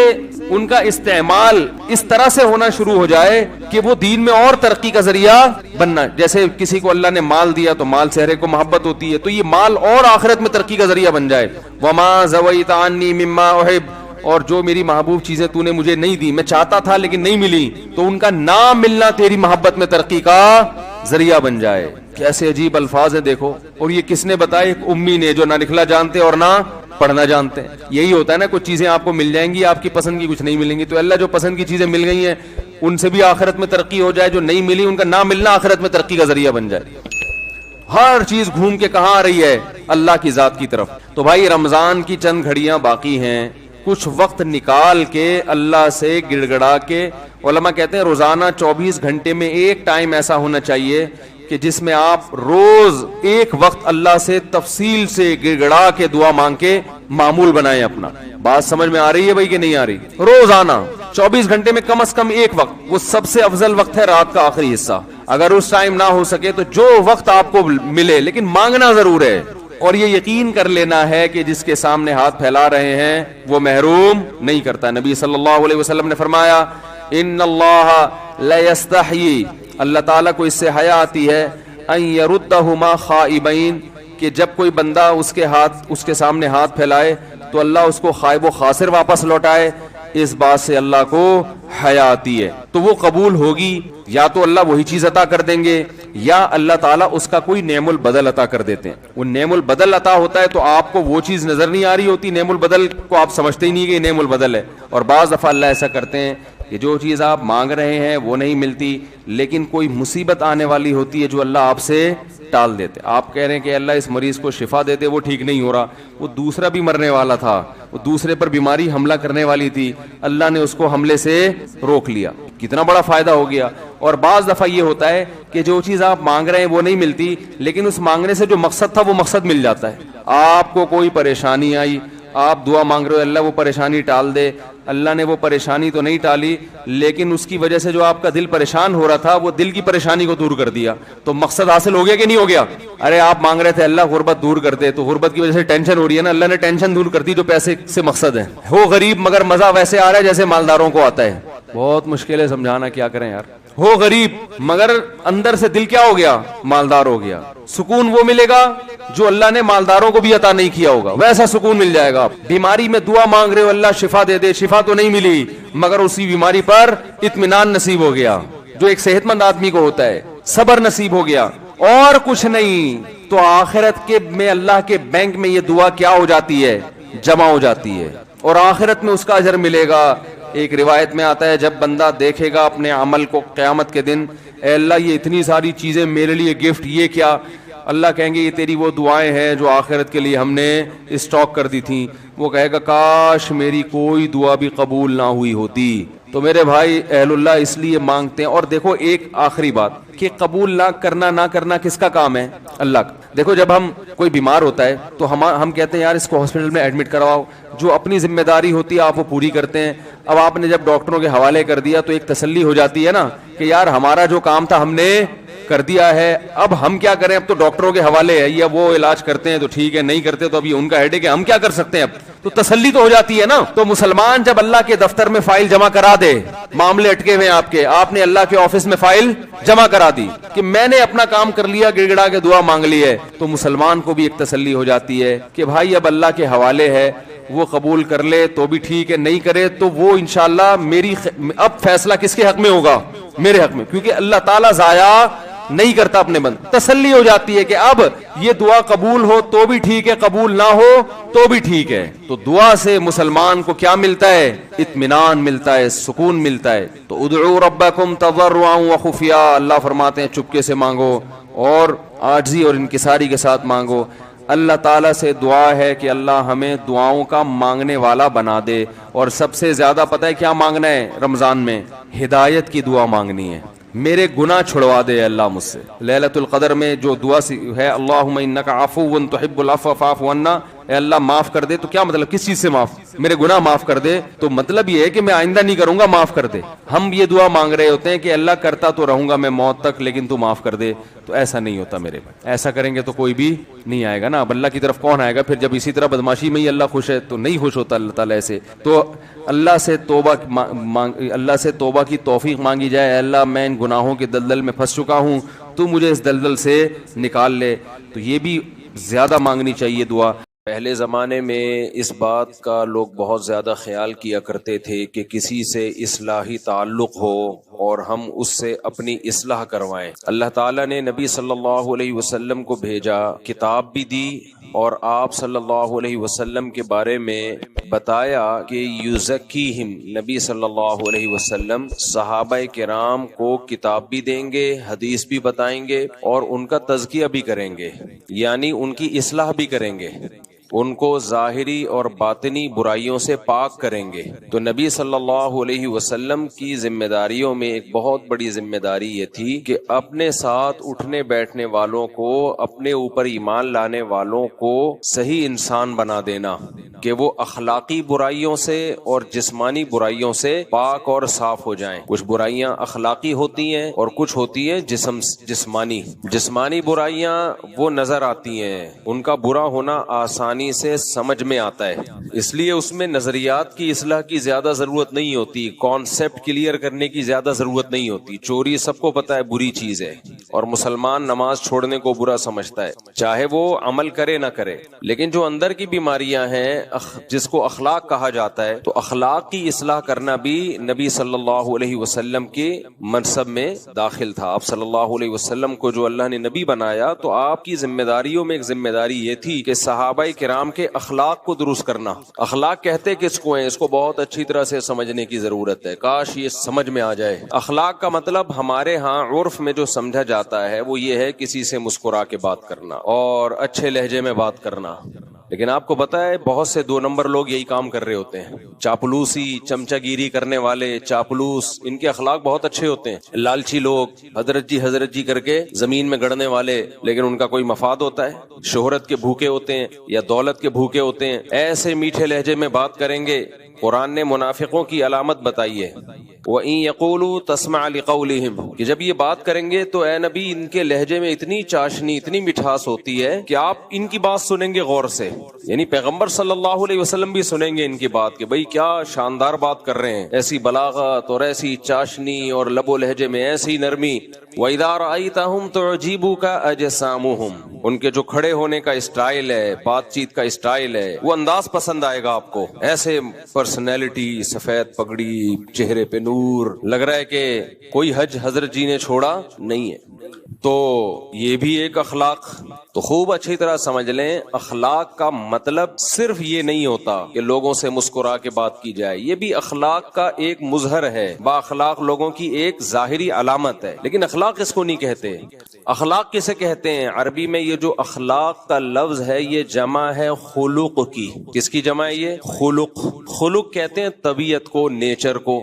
ان کا استعمال اس طرح سے ہونا شروع ہو جائے کہ وہ دین میں اور ترقی کا ذریعہ بننا. جیسے کسی کو اللہ نے مال دیا تو مال سے ہر ایک کو محبت ہوتی ہے, تو یہ مال اور آخرت میں ترقی کا ذریعہ بن جائے. وما زویت عنی مما احب, اور جو میری محبوب چیزیں تو نے مجھے نہیں دی, میں چاہتا تھا لیکن نہیں ملی, تو ان کا نہ ملنا تیری محبت میں ترقی کا ذریعہ بن جائے. کیسے عجیب الفاظ ہیں دیکھو. اور یہ کس نے بتایا, ایک امی نے جو نہ لکھنا جانتے اور نہ پڑھنا جانتے ہیں. یہی ہوتا ہے نا, کچھ چیزیں آپ کو مل جائیں گی, آپ کی پسند کی کچھ نہیں ملیں گی, تو اللہ جو پسند کی چیزیں مل گئی ہیں ان سے بھی آخرت میں ترقی ہو جائے, جو نہیں ملی ان کا نہ ملنا آخرت میں ترقی کا ذریعہ بن جائے. ہر چیز گھوم کے کہاں آ رہی ہے, اللہ کی ذات کی طرف. تو بھائی رمضان کی چند گھڑیاں باقی ہیں, کچھ وقت نکال کے اللہ سے گڑ گڑا کے. علماء کہتے ہیں روزانہ 24 گھنٹے میں ایک ٹائم ایسا ہونا چاہیے کہ جس میں آپ روز ایک وقت اللہ سے تفصیل سے گڑ گڑا کے دعا مانگ کے معمول بنائیں اپنا. بات سمجھ میں آ رہی ہے بھائی کہ نہیں آ رہی؟ روزانہ 24 گھنٹے میں کم از کم ایک وقت, وہ سب سے افضل وقت ہے رات کا آخری حصہ. اگر اس ٹائم نہ ہو سکے تو جو وقت آپ کو ملے, لیکن مانگنا ضرور ہے. اور یہ یقین کر لینا ہے کہ جس کے سامنے ہاتھ پھیلا رہے ہیں وہ محروم نہیں کرتا. نبی صلی اللہ علیہ وسلم نے فرمایا, ان اللہ لا یستحیی, اللہ تعالیٰ کو اس سے حیا آتی ہے, ان یردہما خائبین, کہ جب کوئی بندہ اس کے سامنے ہاتھ پھیلائے تو اللہ اس کو خائب و خاسر واپس لوٹائے. اس بات سے اللہ کو حیا آتی ہے. تو وہ قبول ہوگی, یا تو اللہ وہی چیز عطا کر دیں گے, یا اللہ تعالیٰ اس کا کوئی نعم البدل عطا کر دیتے ہیں. وہ نعم البدل عطا ہوتا ہے تو آپ کو وہ چیز نظر نہیں آ رہی ہوتی, نعم البدل کو آپ سمجھتے ہی نہیں کہ یہ نعم البدل ہے. اور بعض دفعہ اللہ ایسا کرتے ہیں کہ جو چیز آپ مانگ رہے ہیں وہ نہیں ملتی، لیکن کوئی مصیبت آنے والی ہوتی ہے جو اللہ آپ سے ٹال دیتے. آپ کہہ رہے ہیں کہ اللہ اس مریض کو شفا دے دے، وہ ٹھیک نہیں ہو رہا، وہ دوسرا بھی مرنے والا تھا، وہ دوسرے پر بیماری حملہ کرنے والی تھی، اللہ نے اس کو حملے سے روک لیا، کتنا بڑا فائدہ ہو گیا. اور بعض دفعہ یہ ہوتا ہے کہ جو چیز آپ مانگ رہے ہیں وہ نہیں ملتی، لیکن اس مانگنے سے جو مقصد تھا وہ مقصد مل جاتا ہے. آپ کو کوئی پریشانی آئی، آپ دعا مانگ رہے ہو اللہ وہ پریشانی ٹال دے، اللہ نے وہ پریشانی تو نہیں ٹالی، لیکن اس کی وجہ سے جو آپ کا دل پریشان ہو رہا تھا وہ دل کی پریشانی کو دور کر دیا، تو مقصد حاصل ہو گیا کہ نہیں ہو گیا؟ ارے آپ مانگ رہے تھے اللہ غربت دور کر دے، تو غربت کی وجہ سے ٹینشن ہو رہی ہے نا، اللہ نے ٹینشن دور کر دی جو پیسے سے مقصد ہے. ہو غریب مگر مزہ ویسے آ رہا ہے جیسے مالداروں کو آتا ہے. بہت مشکل ہے سمجھانا، کیا کریں یار. ہو غریب مگر اندر سے دل کیا ہو گیا؟ مالدار ہو گیا. سکون وہ ملے گا جو اللہ نے مالداروں کو بھی عطا نہیں کیا ہوگا، ویسا سکون مل جائے گا. بیماری میں دعا مانگ رہے ہو اللہ شفا دے دے، شفا تو نہیں ملی مگر اسی بیماری پر اطمینان نصیب ہو گیا جو ایک صحت مند آدمی کو ہوتا ہے، صبر نصیب ہو گیا اور کچھ نہیں. تو آخرت کے میں اللہ کے بینک میں یہ دعا کیا ہو جاتی ہے؟ جمع ہو جاتی ہے، اور آخرت میں اس کا اجر ملے گا. ایک روایت میں آتا ہے جب بندہ دیکھے گا اپنے عمل کو قیامت کے دن، اے اللہ یہ اتنی ساری چیزیں میرے لیے گفٹ، یہ کیا؟ اللہ کہیں گے یہ تیری وہ دعائیں ہیں جو آخرت کے لیے ہم نے اسٹاک کر دی تھیں. وہ کہے گا کاش میری کوئی دعا بھی قبول نہ ہوئی ہوتی. تو میرے بھائی اہل اللہ اس لیے مانگتے ہیں. اور دیکھو ایک آخری بات کہ قبول نہ کرنا کس کا کام ہے؟ اللہ کا. دیکھو جب ہم کوئی بیمار ہوتا ہے تو ہم کہتے ہیں یار اس کو ہاسپٹل میں ایڈمٹ کرواؤ، جو اپنی ذمہ داری ہوتی ہے آپ وہ پوری کرتے ہیں. اب آپ نے جب ڈاکٹروں کے حوالے کر دیا تو ایک تسلی ہو جاتی ہے نا کہ یار ہمارا جو کام تھا ہم نے کر دیا ہے، اب ہم کیا کریں، اب تو ڈاکٹروں کے حوالے ہے، یا وہ علاج کرتے ہیں تو ٹھیک ہے، نہیں کرتے تو ابھی ان کا ہیڈیک ہے، ہم کیا کر سکتے ہیں. اب تو تسلی تو ہو جاتی ہے نا. تو مسلمان جب اللہ کے دفتر میں فائل جمع کرا دے، معاملے اٹکے ہوئے آپ نے اللہ کے آفس میں فائل جمع کرا دی کہ میں نے اپنا کام کر لیا، گڑ گڑا کے دعا مانگ لی ہے، تو مسلمان کو بھی ایک تسلی ہو جاتی ہے کہ بھائی اب اللہ کے حوالے ہے، وہ قبول کر لے تو بھی ٹھیک ہے، نہیں کرے تو وہ انشاءاللہ اب فیصلہ کس کے حق میں ہوگا؟ میرے حق میں، کیونکہ اللہ تعالیٰ ضائع نہیں کرتا اپنے بند. تسلی ہو جاتی ہے کہ اب یہ دعا قبول ہو تو بھی ٹھیک ہے، قبول نہ ہو تو بھی ٹھیک ہے. تو دعا سے مسلمان کو کیا ملتا ہے؟ اطمینان ملتا ہے، سکون ملتا ہے. تو ادعوا ربکم تضرعا وخفیا، اللہ فرماتے ہیں چپکے سے مانگو اور عاجزی اور انکساری کے ساتھ مانگو. اللہ تعالیٰ سے دعا ہے کہ اللہ ہمیں دعاؤں کا مانگنے والا بنا دے. اور سب سے زیادہ پتہ ہے کیا مانگنا ہے رمضان میں؟ ہدایت کی دعا مانگنی ہے. میرے گناہ چھڑوا دے اللہ مجھ سے. لیلۃ القدر میں جو دعا ہے اللہم انک عفو تحب العفو فاعف عنا، اے اللہ معاف کر دے. تو کیا مطلب؟ کس چیز سے معاف؟ میرے گناہ معاف کر دے. تو مطلب یہ ہے کہ میں آئندہ نہیں کروں گا، معاف کر دے. ہم یہ دعا مانگ رہے ہوتے ہیں کہ اللہ کرتا تو رہوں گا میں موت تک لیکن تو معاف کر دے. تو ایسا نہیں ہوتا میرے بھائی، ایسا کریں گے تو کوئی بھی نہیں آئے گا نا. اب اللہ کی طرف کون آئے گا پھر جب اسی طرح بدماشی میں ہی اللہ خوش ہے؟ تو نہیں خوش ہوتا اللہ تعالیٰ ایسے. تو اللہ سے توبہ کی توفیق مانگی جائے. اللہ میں ان گناہوں کے دلدل میں پھنس چکا ہوں، تو مجھے اس دلدل سے نکال لے. تو یہ بھی زیادہ مانگنی چاہیے دعا. پہلے زمانے میں اس بات کا لوگ بہت زیادہ خیال کیا کرتے تھے کہ کسی سے اصلاحی تعلق ہو اور ہم اس سے اپنی اصلاح کروائیں. اللہ تعالیٰ نے نبی صلی اللہ علیہ وسلم کو بھیجا، کتاب بھی دی، اور آپ صلی اللہ علیہ وسلم کے بارے میں بتایا کہ یزکیہم، نبی صلی اللہ علیہ وسلم صحابہ کرام کو کتاب بھی دیں گے، حدیث بھی بتائیں گے اور ان کا تزکیہ بھی کریں گے، یعنی ان کی اصلاح بھی کریں گے، ان کو ظاہری اور باطنی برائیوں سے پاک کریں گے. تو نبی صلی اللہ علیہ وسلم کی ذمہ داریوں میں ایک بہت بڑی ذمہ داری یہ تھی کہ اپنے ساتھ اٹھنے بیٹھنے والوں کو، اپنے اوپر ایمان لانے والوں کو صحیح انسان بنا دینا، کہ وہ اخلاقی برائیوں سے اور جسمانی برائیوں سے پاک اور صاف ہو جائیں. کچھ برائیاں اخلاقی ہوتی ہیں اور کچھ ہوتی ہیں جسمانی برائیاں وہ نظر آتی ہیں، ان کا برا ہونا آسانی سے سمجھ میں آتا ہے، اس لیے اس میں نظریات کی اصلاح کی زیادہ ضرورت نہیں ہوتی، کانسیپٹ کلیئر کرنے کی زیادہ ضرورت نہیں ہوتی. چوری سب کو پتا ہے بری چیز ہے، اور مسلمان نماز چھوڑنے کو برا سمجھتا ہے چاہے وہ عمل کرے نہ کرے. لیکن جو اندر کی بیماریاں ہیں جس کو اخلاق کہا جاتا ہے، تو اخلاق کی اصلاح کرنا بھی نبی صلی اللہ علیہ وسلم کے منصب میں داخل تھا۔ آپ صلی اللہ علیہ وسلم کو جو اللہ نے نبی بنایا تو آپ کی ذمہ داریوں میں ایک ذمہ داری یہ تھی کہ صحابہ کرام کے اخلاق کو درست کرنا۔ اخلاق کہتے کس کو ہیں، اس کو بہت اچھی طرح سے سمجھنے کی ضرورت ہے، کاش یہ سمجھ میں آ جائے۔ اخلاق کا مطلب ہمارے ہاں عرف میں جو سمجھا جاتا ہے وہ یہ ہے کسی سے مسکرا کے بات کرنا اور اچھے لہجے میں بات کرنا، لیکن آپ کو پتا ہے بہت سے 2 نمبر لوگ یہی کام کر رہے ہوتے ہیں، چاپلوسی، چمچہ گیری کرنے والے، چاپلوس، ان کے اخلاق بہت اچھے ہوتے ہیں۔ لالچی لوگ حضرت جی کر کے زمین میں گڑنے والے، لیکن ان کا کوئی مفاد ہوتا ہے، شہرت کے بھوکے ہوتے ہیں یا دولت کے بھوکے ہوتے ہیں، ایسے میٹھے لہجے میں بات کریں گے۔ قرآن نے منافقوں کی علامت بتائی ہے، وَإِن يَقُولُوا تَسْمَعْ لِقَوْلِهِمْ، کہ جب یہ بات کریں گے تو اے نبی ان کے لہجے میں اتنی چاشنی، اتنی مٹھاس ہوتی ہے کہ آپ ان کی بات سنیں گے غور سے، یعنی پیغمبر صلی اللہ علیہ وسلم بھی سنیں گے ان کی بات کہ بھئی کیا شاندار بات کر رہے ہیں، ایسی بلاغت اور ایسی چاشنی اور لب و لہجے میں ایسی نرمی۔ وَإِذَا رَأَيْتَهُمْ تُعْجِبُكَ أَجْسَامُهُمْ، ان کے جو کھڑے ہونے کا اسٹائل ہے، بات چیت کا اسٹائل ہے، وہ انداز پسند آئے گا آپ کو، ایسے پرسنالٹی، سفید پگڑی، چہرے پہ نور، لگ رہا ہے کہ کوئی حج حضرت جی نے چھوڑا نہیں ہے۔ تو یہ بھی ایک اخلاق، تو خوب اچھی طرح سمجھ لیں، اخلاق کا مطلب صرف یہ نہیں ہوتا کہ لوگوں سے مسکرا کے بات کی جائے، یہ بھی اخلاق کا ایک مظہر ہے، با اخلاق لوگوں کی ایک ظاہری علامت ہے، لیکن اخلاق اس کو نہیں کہتے۔ اخلاق کسے کہتے ہیں؟ عربی میں یہ جو اخلاق کا لفظ ہے یہ جمع ہے خلق کی۔ کس کی جمع ہے یہ؟ خلق۔ خلق کہتے ہیں طبیعت کو، نیچر کو،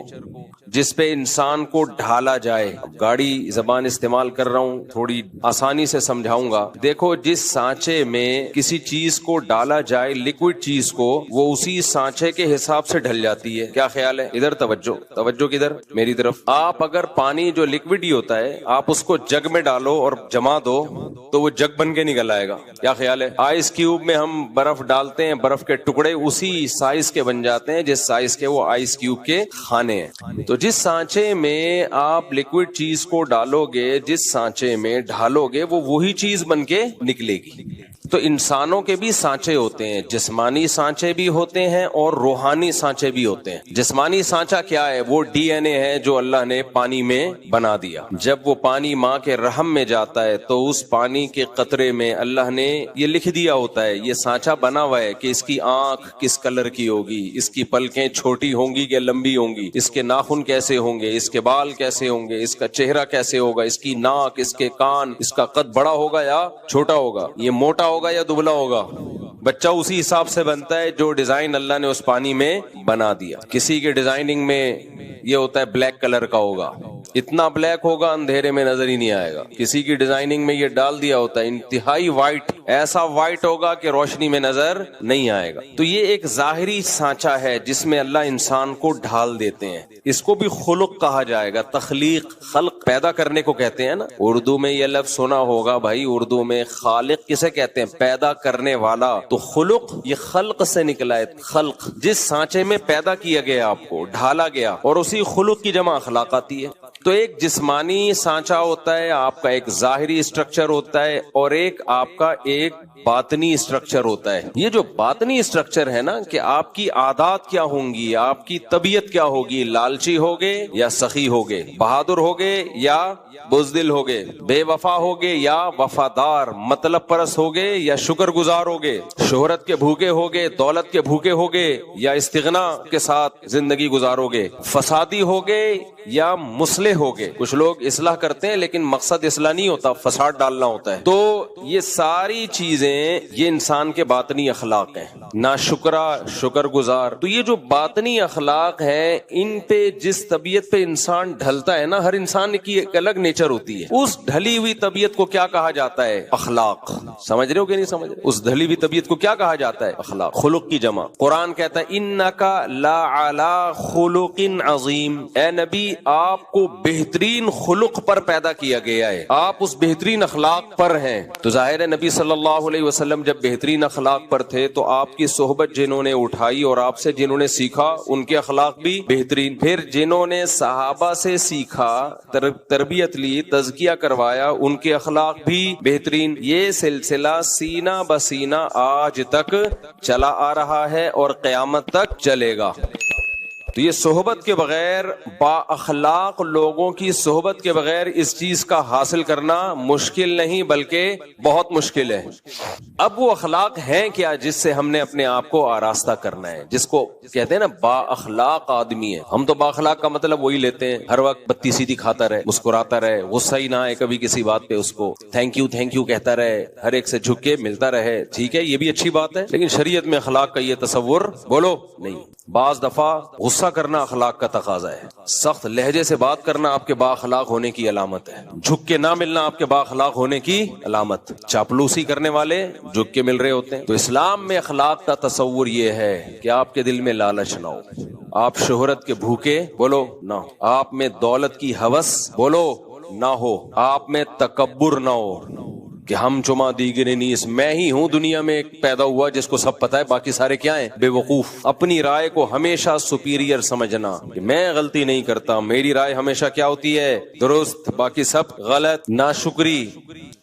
جس پہ انسان کو ڈھالا جائے۔ گاڑی زبان استعمال کر رہا ہوں، تھوڑی آسانی سے سمجھاؤں گا۔ دیکھو، جس سانچے میں کسی چیز کو ڈالا جائے، لیکوڈ چیز کو، وہ اسی سانچے کے حساب سے ڈھل جاتی ہے۔ کیا خیال ہے؟ ادھر توجہ کدھر؟ میری طرف۔ آپ اگر پانی جو لیکوڈ ہی ہوتا ہے، آپ اس کو جگ میں ڈالو اور جما دو تو وہ جگ بن کے نکل آئے گا۔ کیا خیال ہے؟ آئس کیوب میں ہم برف ڈالتے ہیں، برف کے ٹکڑے اسی سائز کے بن جاتے ہیں جس سائز کے وہ آئس کیوب کے کھانے ہیں۔ تو جس سانچے میں آپ لیکوڈ چیز کو ڈالو گے، جس سانچے میں ڈھالو گے، وہ وہی چیز بن کے نکلے گی۔ تو انسانوں کے بھی سانچے ہوتے ہیں، جسمانی سانچے بھی ہوتے ہیں اور روحانی سانچے بھی ہوتے ہیں۔ جسمانی سانچا کیا ہے؟ وہ ڈی این اے ہے جو اللہ نے پانی میں بنا دیا۔ جب وہ پانی ماں کے رحم میں جاتا ہے تو اس پانی کے قطرے میں اللہ نے یہ لکھ دیا ہوتا ہے، یہ سانچا بنا ہوا ہے کہ اس کی آنکھ کس کلر کی ہوگی، اس کی پلکیں چھوٹی ہوں گی کہ لمبی ہوں گی، اس کے ناخن کیسے ہوں گے، اس کے بال کیسے ہوں گے، اس کا چہرہ کیسے ہوگا، اس کی ناک، اس کے کان، اس کا قد بڑا ہوگا یا چھوٹا ہوگا، یہ موٹا ہوگا یا دبلا ہوگا۔ بچہ اسی حساب سے بنتا ہے جو ڈیزائن اللہ نے اس پانی میں بنا دیا۔ کسی کے ڈیزائننگ میں یہ ہوتا ہے بلیک کلر کا ہوگا، اتنا بلیک ہوگا اندھیرے میں نظر ہی نہیں آئے گا۔ کسی کی ڈیزائننگ میں یہ ڈال دیا ہوتا ہے انتہائی وائٹ، ایسا وائٹ ہوگا کہ روشنی میں نظر نہیں آئے گا۔ تو یہ ایک ظاہری سانچا ہے جس میں اللہ انسان کو ڈھال دیتے ہیں، اس کو بھی خلق کہا جائے گا۔ تخلیق، خلق پیدا کرنے کو کہتے ہیں نا، اردو میں یہ لفظ سنا ہوگا بھائی، اردو میں خالق کسے کہتے ہیں؟ پیدا کرنے والا۔ تو خلق یہ خلق سے نکلا ہے، خلق جس سانچے میں پیدا کیا گیا، آپ کو ڈھالا گیا، اور اسی خلق کی جمع اخلاق آتی ہے۔ تو ایک جسمانی سانچا ہوتا ہے، آپ کا ایک ظاہری اسٹرکچر ہوتا ہے، اور ایک آپ کا ایک باطنی اسٹرکچر ہوتا ہے۔ یہ جو باطنی اسٹرکچر ہے نا، کہ آپ کی عادات کیا ہوں گی، آپ کی طبیعت کیا ہوگی، لالچی ہوگے یا سخی ہوگے، بہادر ہوگے یا بزدل ہوگے، بے وفا ہوگے یا وفادار، مطلب پرست ہوگے یا شکر گزار ہوگے، شہرت کے بھوکے ہوگے، دولت کے بھوکے ہوگے یا استغنا کے ساتھ زندگی گزارو گے، فسادی ہوگے یا مصلح ہوگے۔ کچھ لوگ اصلاح کرتے ہیں لیکن مقصد اصلاح نہیں ہوتا، فساد ڈالنا ہوتا ہے۔ تو یہ ساری چیزیں یہ انسان کے باطنی اخلاق ہیں، ناشکرا، شکر گزار۔ تو یہ جو باطنی اخلاق ہیں، ان پہ جس طبیعت پہ انسان ڈھلتا ہے نا، ہر انسان کی ایک الگ نیچر ہوتی ہے، اس ڈھلی ہوئی طبیعت کو کیا کہا جاتا ہے؟ اخلاق۔ سمجھ رہے ہو کہ نہیں سمجھ رہے؟ اس ڈھلی ہوئی طبیعت کو کیا کہا جاتا ہے؟ اخلاق، خلق کی جمع۔ قرآن کہتا ہے انکا لعلی خلق عظیم، اے نبی آپ کو بہترین خلق پر پیدا کیا گیا ہے، آپ اس بہترین اخلاق پر ہیں۔ تو ظاہر ہے نبی صلی اللہ علیہ وسلم جب بہترین اخلاق پر تھے تو آپ کی صحبت جنہوں نے اٹھائی اور آپ سے جنہوں نے سیکھا، ان کے اخلاق بھی بہترین۔ پھر جنہوں نے صحابہ سے سیکھا، تربیت لی، تزکیہ کروایا، ان کے اخلاق بھی بہترین. یہ سلسلہ سینہ بسینہ آج تک چلا آ رہا ہے اور قیامت تک چلے گا. تو یہ صحبت کے بغیر، با اخلاق لوگوں کی صحبت کے بغیر اس چیز کا حاصل کرنا مشکل نہیں بلکہ بہت مشکل ہے. اب وہ اخلاق ہیں کیا جس سے ہم نے اپنے آپ کو آراستہ کرنا ہے، جس کو کہتے ہیں نا با اخلاق آدمی ہے. ہم تو با اخلاق کا مطلب وہی لیتے ہیں، ہر وقت بتی سیدھی کھاتا رہے، مسکراتا رہے، غصہ ہی نہ آئے کبھی کسی بات پہ، اس کو تھینک یو کہتا رہے، ہر ایک سے جھک کے ملتا رہے. ٹھیک ہے، یہ بھی اچھی بات ہے، لیکن شریعت میں اخلاق کا یہ تصور بولو نہیں. بعض دفعہ غصہ کرنا اخلاق کا تقاضا ہے، سخت لہجے سے بات کرنا آپ کے با اخلاق ہونے کی علامت ہے، جھک کے نہ ملنا آپ کے با اخلاق ہونے کی علامت. چاپلوسی کرنے والے جھک کے مل رہے ہوتے ہیں. تو اسلام میں اخلاق کا تصور یہ ہے کہ آپ کے دل میں لالچ نہ ہو، آپ شہرت کے بھوکے بولو نہ ہو، آپ میں دولت کی ہوس بولو نہ ہو، آپ میں تکبر نہ ہو کہ ہم چما دیگر نیس، میں ہی ہوں دنیا میں پیدا ہوا جس کو سب پتا ہے، باقی سارے کیا ہیں بے وقوف. اپنی رائے کو ہمیشہ سپیریئر سمجھنا کہ میں غلطی نہیں کرتا، میری رائے ہمیشہ کیا ہوتی ہے درست، باقی سب غلط. ناشکری،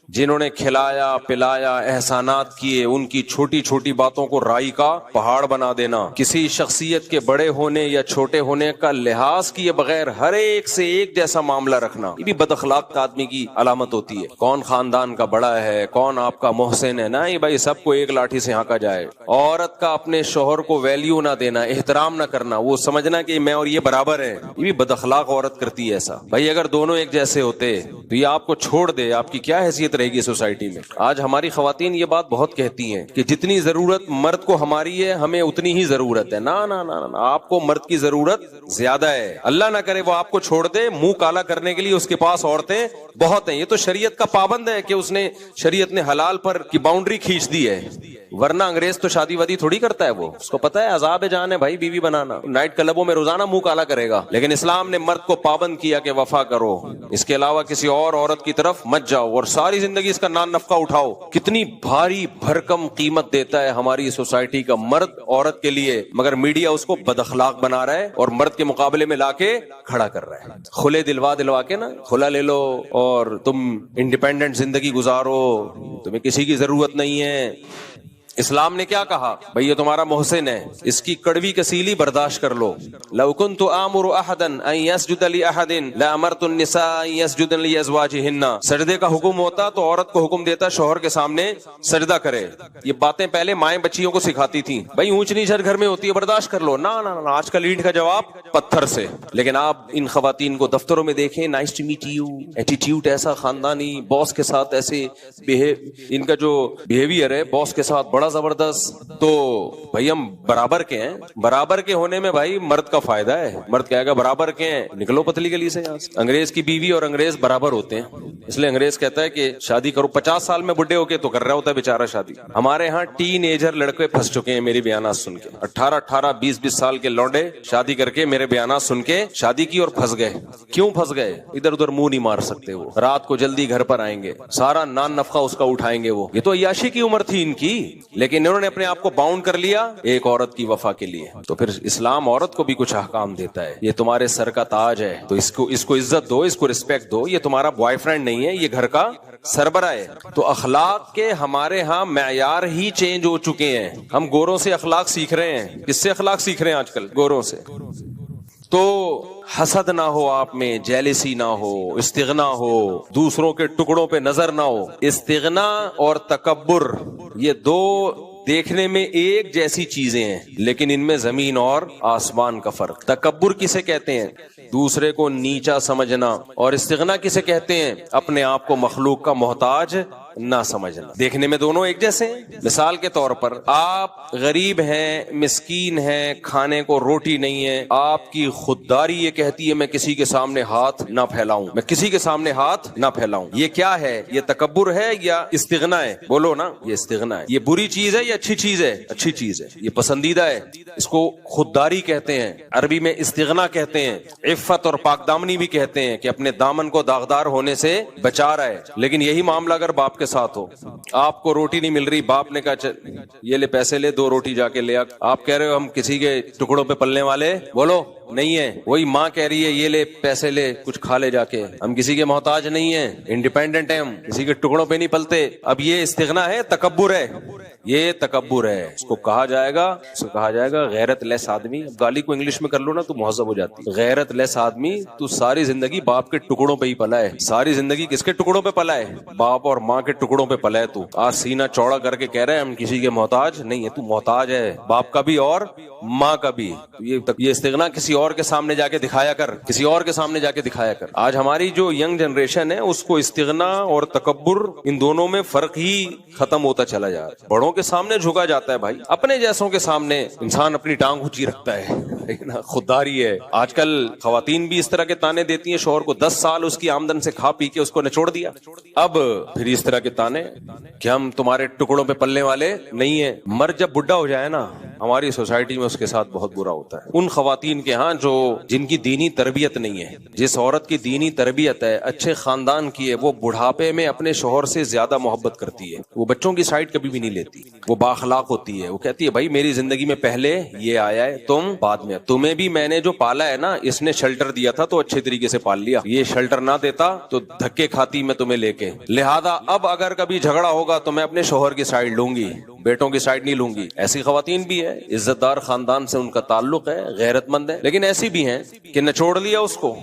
جنہوں نے کھلایا پلایا احسانات کیے ان کی چھوٹی چھوٹی باتوں کو رائی کا پہاڑ بنا دینا، کسی شخصیت کے بڑے ہونے یا چھوٹے ہونے کا لحاظ کیے بغیر ہر ایک سے ایک جیسا معاملہ رکھنا، یہ بھی بد اخلاق آدمی کی علامت ہوتی ہے. کون خاندان کا بڑا ہے، کون آپ کا محسن ہے، نہیں بھائی سب کو ایک لاٹھی سے ہانکا جائے. عورت کا اپنے شوہر کو ویلیو نہ دینا، احترام نہ کرنا، وہ سمجھنا کہ میں اور یہ برابر ہے، یہ بھی بد اخلاق عورت کرتی ہے ایسا. بھائی اگر دونوں ایک جیسے ہوتے تو یہ آپ کو چھوڑ دے، آپ کی کیا حیثیت رہے گی سوسائٹی میں. آج ہماری خواتین یہ بات بہت کہتی ہیں کہ جتنی ضرورت مرد کو ہماری ہے ہمیں اتنی ہی ضرورت ہے. نا نا نا نا، آپ کو مرد کی ضرورت زیادہ ہے. اللہ نہ کرے وہ آپ کو چھوڑ دے، منہ کالا کرنے کے لیے اس کے پاس عورتیں بہت ہیں. یہ تو شریعت کا پابند ہے کہ اس نے شریعت نے حلال پر کی باؤنڈری کھینچ دی ہے، ورنہ انگریز تو شادی وادی تھوڑی کرتا ہے، وہ اس کو پتا ہے عذاب جان ہے بھائی بیوی بنانا. نائٹ کلبوں میں روزانہ منہ کالا کرے گا، لیکن اسلام نے مرد کو پابند کیا کہ وفا کرو، اس کے علاوہ کسی اور عورت کی طرف مت جاؤ اور ساری زندگی اس کا نان نفقہ اٹھاؤ. کتنی بھاری بھرکم قیمت دیتا ہے ہماری سوسائٹی کا مرد عورت کے لیے، مگر میڈیا اس کو بد اخلاق بنا رہا ہے اور مرد کے مقابلے میں لا کے کھڑا کر رہا ہے. کھلے دلوا کے نا، کھلا لے لو اور تم انڈیپینڈنٹ زندگی گزارو، تمہیں کسی کی ضرورت نہیں ہے. اسلام نے کیا کہا؟ بھئی یہ تمہارا محسن ہے، اس کی کڑوی کسیلی برداشت کر لو. لو كنت آمر احدا ان يسجد لاحد لامرت النساء ان يسجدن لازواجهن. سجدے کا حکم ہوتا تو عورت کو حکم دیتا شوہر کے سامنے سجدہ کرے. یہ باتیں پہلے مائیں بچیوں کو سکھاتی تھیں. بھئی اونچ نیچ ہر گھر میں ہوتی ہے، برداشت کر لو. نا نا نا، آج کل اینٹ کا جواب پتھر سے. لیکن آپ ان خواتین کو دفتروں میں دیکھیں، nice to meet you, attitude ایسا خاندانی، باس کے ساتھ ایسے ان کا جو بیہیویئر ہے باس کے ساتھ بڑا زبردست. تو بھائی ہم برابر کے ہیں، برابر کے ہونے میں بھائی مرد کا فائدہ ہے. مرد کہے گا برابر کے ہیں، نکلو پتلی گلی سے یہاں سے. انگریز کی بیوی اور انگریز برابر ہوتے ہیں، اس لیے انگریز کہتا ہے کہ شادی کرو. 50 سال میں بڈھے ہو کے تو کر رہا ہوتا ہے بیچارہ شادی. ہمارے ہاں ٹین ایجر لڑکے پھنس چکے ہیں میری بیانات سن کے. 18 20 سال کے لونڈے شادی کر کے میرے بیانات سن کے شادی کی اور پھنس گئے. کیوں پھنس گئے؟ ادھر ادھر منہ نہیں مار سکتے، وہ رات کو جلدی گھر پر آئیں گے، سارا نان نفقہ اس کا اٹھائیں گے. وہ یہ تو عیاشی کی عمر تھی ان کی، لیکن انہوں نے اپنے آپ کو باؤنڈ کر لیا ایک عورت کی وفا کے لیے. تو پھر اسلام عورت کو بھی کچھ احکام دیتا ہے. یہ تمہارے سر کا تاج ہے تو اس کو عزت دو، اس کو رسپیکٹ دو. یہ تمہارا بوائے فرینڈ نہیں ہے، یہ گھر کا سربراہ ہے. تو اخلاق کے ہمارے ہاں معیار ہی چینج ہو چکے ہیں. ہم گوروں سے اخلاق سیکھ رہے ہیں. کس سے اخلاق سیکھ رہے ہیں آج کل؟ گوروں سے. تو حسد نہ ہو آپ میں، جیلسی نہ ہو، استغنا ہو، دوسروں کے ٹکڑوں پہ نظر نہ ہو. استغنا اور تکبر یہ دو دیکھنے میں ایک جیسی چیزیں ہیں، لیکن ان میں زمین اور آسمان کا فرق. تکبر کسے کہتے ہیں؟ دوسرے کو نیچا سمجھنا. اور استغنا کسے کہتے ہیں؟ اپنے آپ کو مخلوق کا محتاج نہ سمجھنا. دیکھنے میں دونوں ایک جیسے ہیں. مثال کے طور پر آپ غریب ہیں، مسکین ہیں، کھانے کو روٹی نہیں ہے، آپ کی خودداری یہ کہتی ہے میں کسی کے سامنے ہاتھ نہ پھیلاؤں، میں کسی کے سامنے ہاتھ نہ پھیلاؤں. یہ کیا ہے؟ یہ تکبر ہے یا استغنا ہے؟ بولو نا. یہ استغنا ہے. یہ بری چیز ہے یا اچھی چیز ہے؟ اچھی چیز ہے، یہ پسندیدہ ہے. اس کو خودداری کہتے ہیں، عربی میں استغنا کہتے ہیں. عفت اور پاک دامنی بھی کہتے ہیں کہ اپنے دامن کو داغدار ہونے سے بچا رہا ہے. لیکن یہی معاملہ اگر باپ کے کے ساتھ ہو, آپ کو روٹی نہیں مل رہی, باپ نے کہا چل یہ لے پیسے لے, 2 روٹی جا کے لے آ. آپ کہہ رہے ہو ہم کسی کے ٹکڑوں پہ پلنے والے, بولو نہیں ہے. وہی ماں کہہ رہی ہے یہ لے پیسے لے, کچھ کھا لے جا کے, ہم کسی کے محتاج نہیں ہیں, انڈیپینڈنٹ ہیں ہم, کسی کے ٹکڑوں پہ نہیں پلتے. اب یہ استغنا ہے, تکبر ہے, یہ تکبر ہے. اس کو کہا جائے گا, غیرت لیس آدمی. گالی کو انگلش میں کر لو نا تو مہذب ہو جاتی. غیرت لیس آدمی, تو ساری زندگی باپ کے ٹکڑوں پہ ہی پلا ہے. ساری زندگی کس کے ٹکڑوں پہ پلا ہے؟ باپ اور ماں کے ٹکڑوں پہ پلا ہے. تو آج سینہ چوڑا کر کے کہہ رہے ہیں ہم کسی کے محتاج نہیں ہے. تو محتاج ہے باپ کا بھی اور ماں کا بھی. یہ استغنا کسی اور کے سامنے جا کے دکھایا کر, کسی اور کے سامنے جا کے دکھایا کر. آج ہماری جو ینگ جنریشن ہے اس کو استغنا اور تکبر, ان دونوں میں فرق ہی ختم ہوتا چلا جا رہا ہے. بڑوں کے سامنے جھکا جاتا ہے بھائی, اپنے جیسوں کے سامنے انسان اپنی ٹانگ اونچی رکھتا ہے, خودداری ہے. آج کل خواتین بھی اس طرح کے تانے دیتی ہیں شوہر کو, 10 سال اس کی آمدن سے کھا پی کے اس کو نچوڑ دیا, اب پھر اس طرح کے تانے کہ ہم تمہارے ٹکڑوں پہ پلنے والے نہیں ہیں. مرد جب بڈھا ہو جائے نا ہماری سوسائٹی میں اس کے ساتھ بہت برا ہوتا ہے. ان خواتین کے ہاں جن کی دینی تربیت نہیں ہے, جس عورت کی دینی تربیت ہے, اچھے خاندان کی ہے, وہ بڑھاپے میں اپنے شوہر سے زیادہ محبت کرتی ہے. وہ بچوں کی سائڈ کبھی بھی نہیں لیتی, وہ بااخلاق ہوتی ہے. وہ کہتی ہے بھائی میری زندگی میں پہلے یہ آیا ہے, تم بعد میں. تمہیں بھی میں نے جو پالا ہے نا, اس نے شیلٹر دیا تھا تو اچھے طریقے سے پال لیا, یہ شیلٹر نہ دیتا تو دھکے کھاتی میں تمہیں لے کے. لہذا اب اگر کبھی جھگڑا ہوگا تو میں اپنے شوہر کی سائڈ لوں گی, بیٹوں کی سائڈ نہیں لوں گی. ایسی خواتین بھی ہے, عزت دار خاندان سے ان کا تعلق ہے, غیرت مند ہے, لیکن ایسی بھی ہیں کہ نچوڑ لیا اس کو.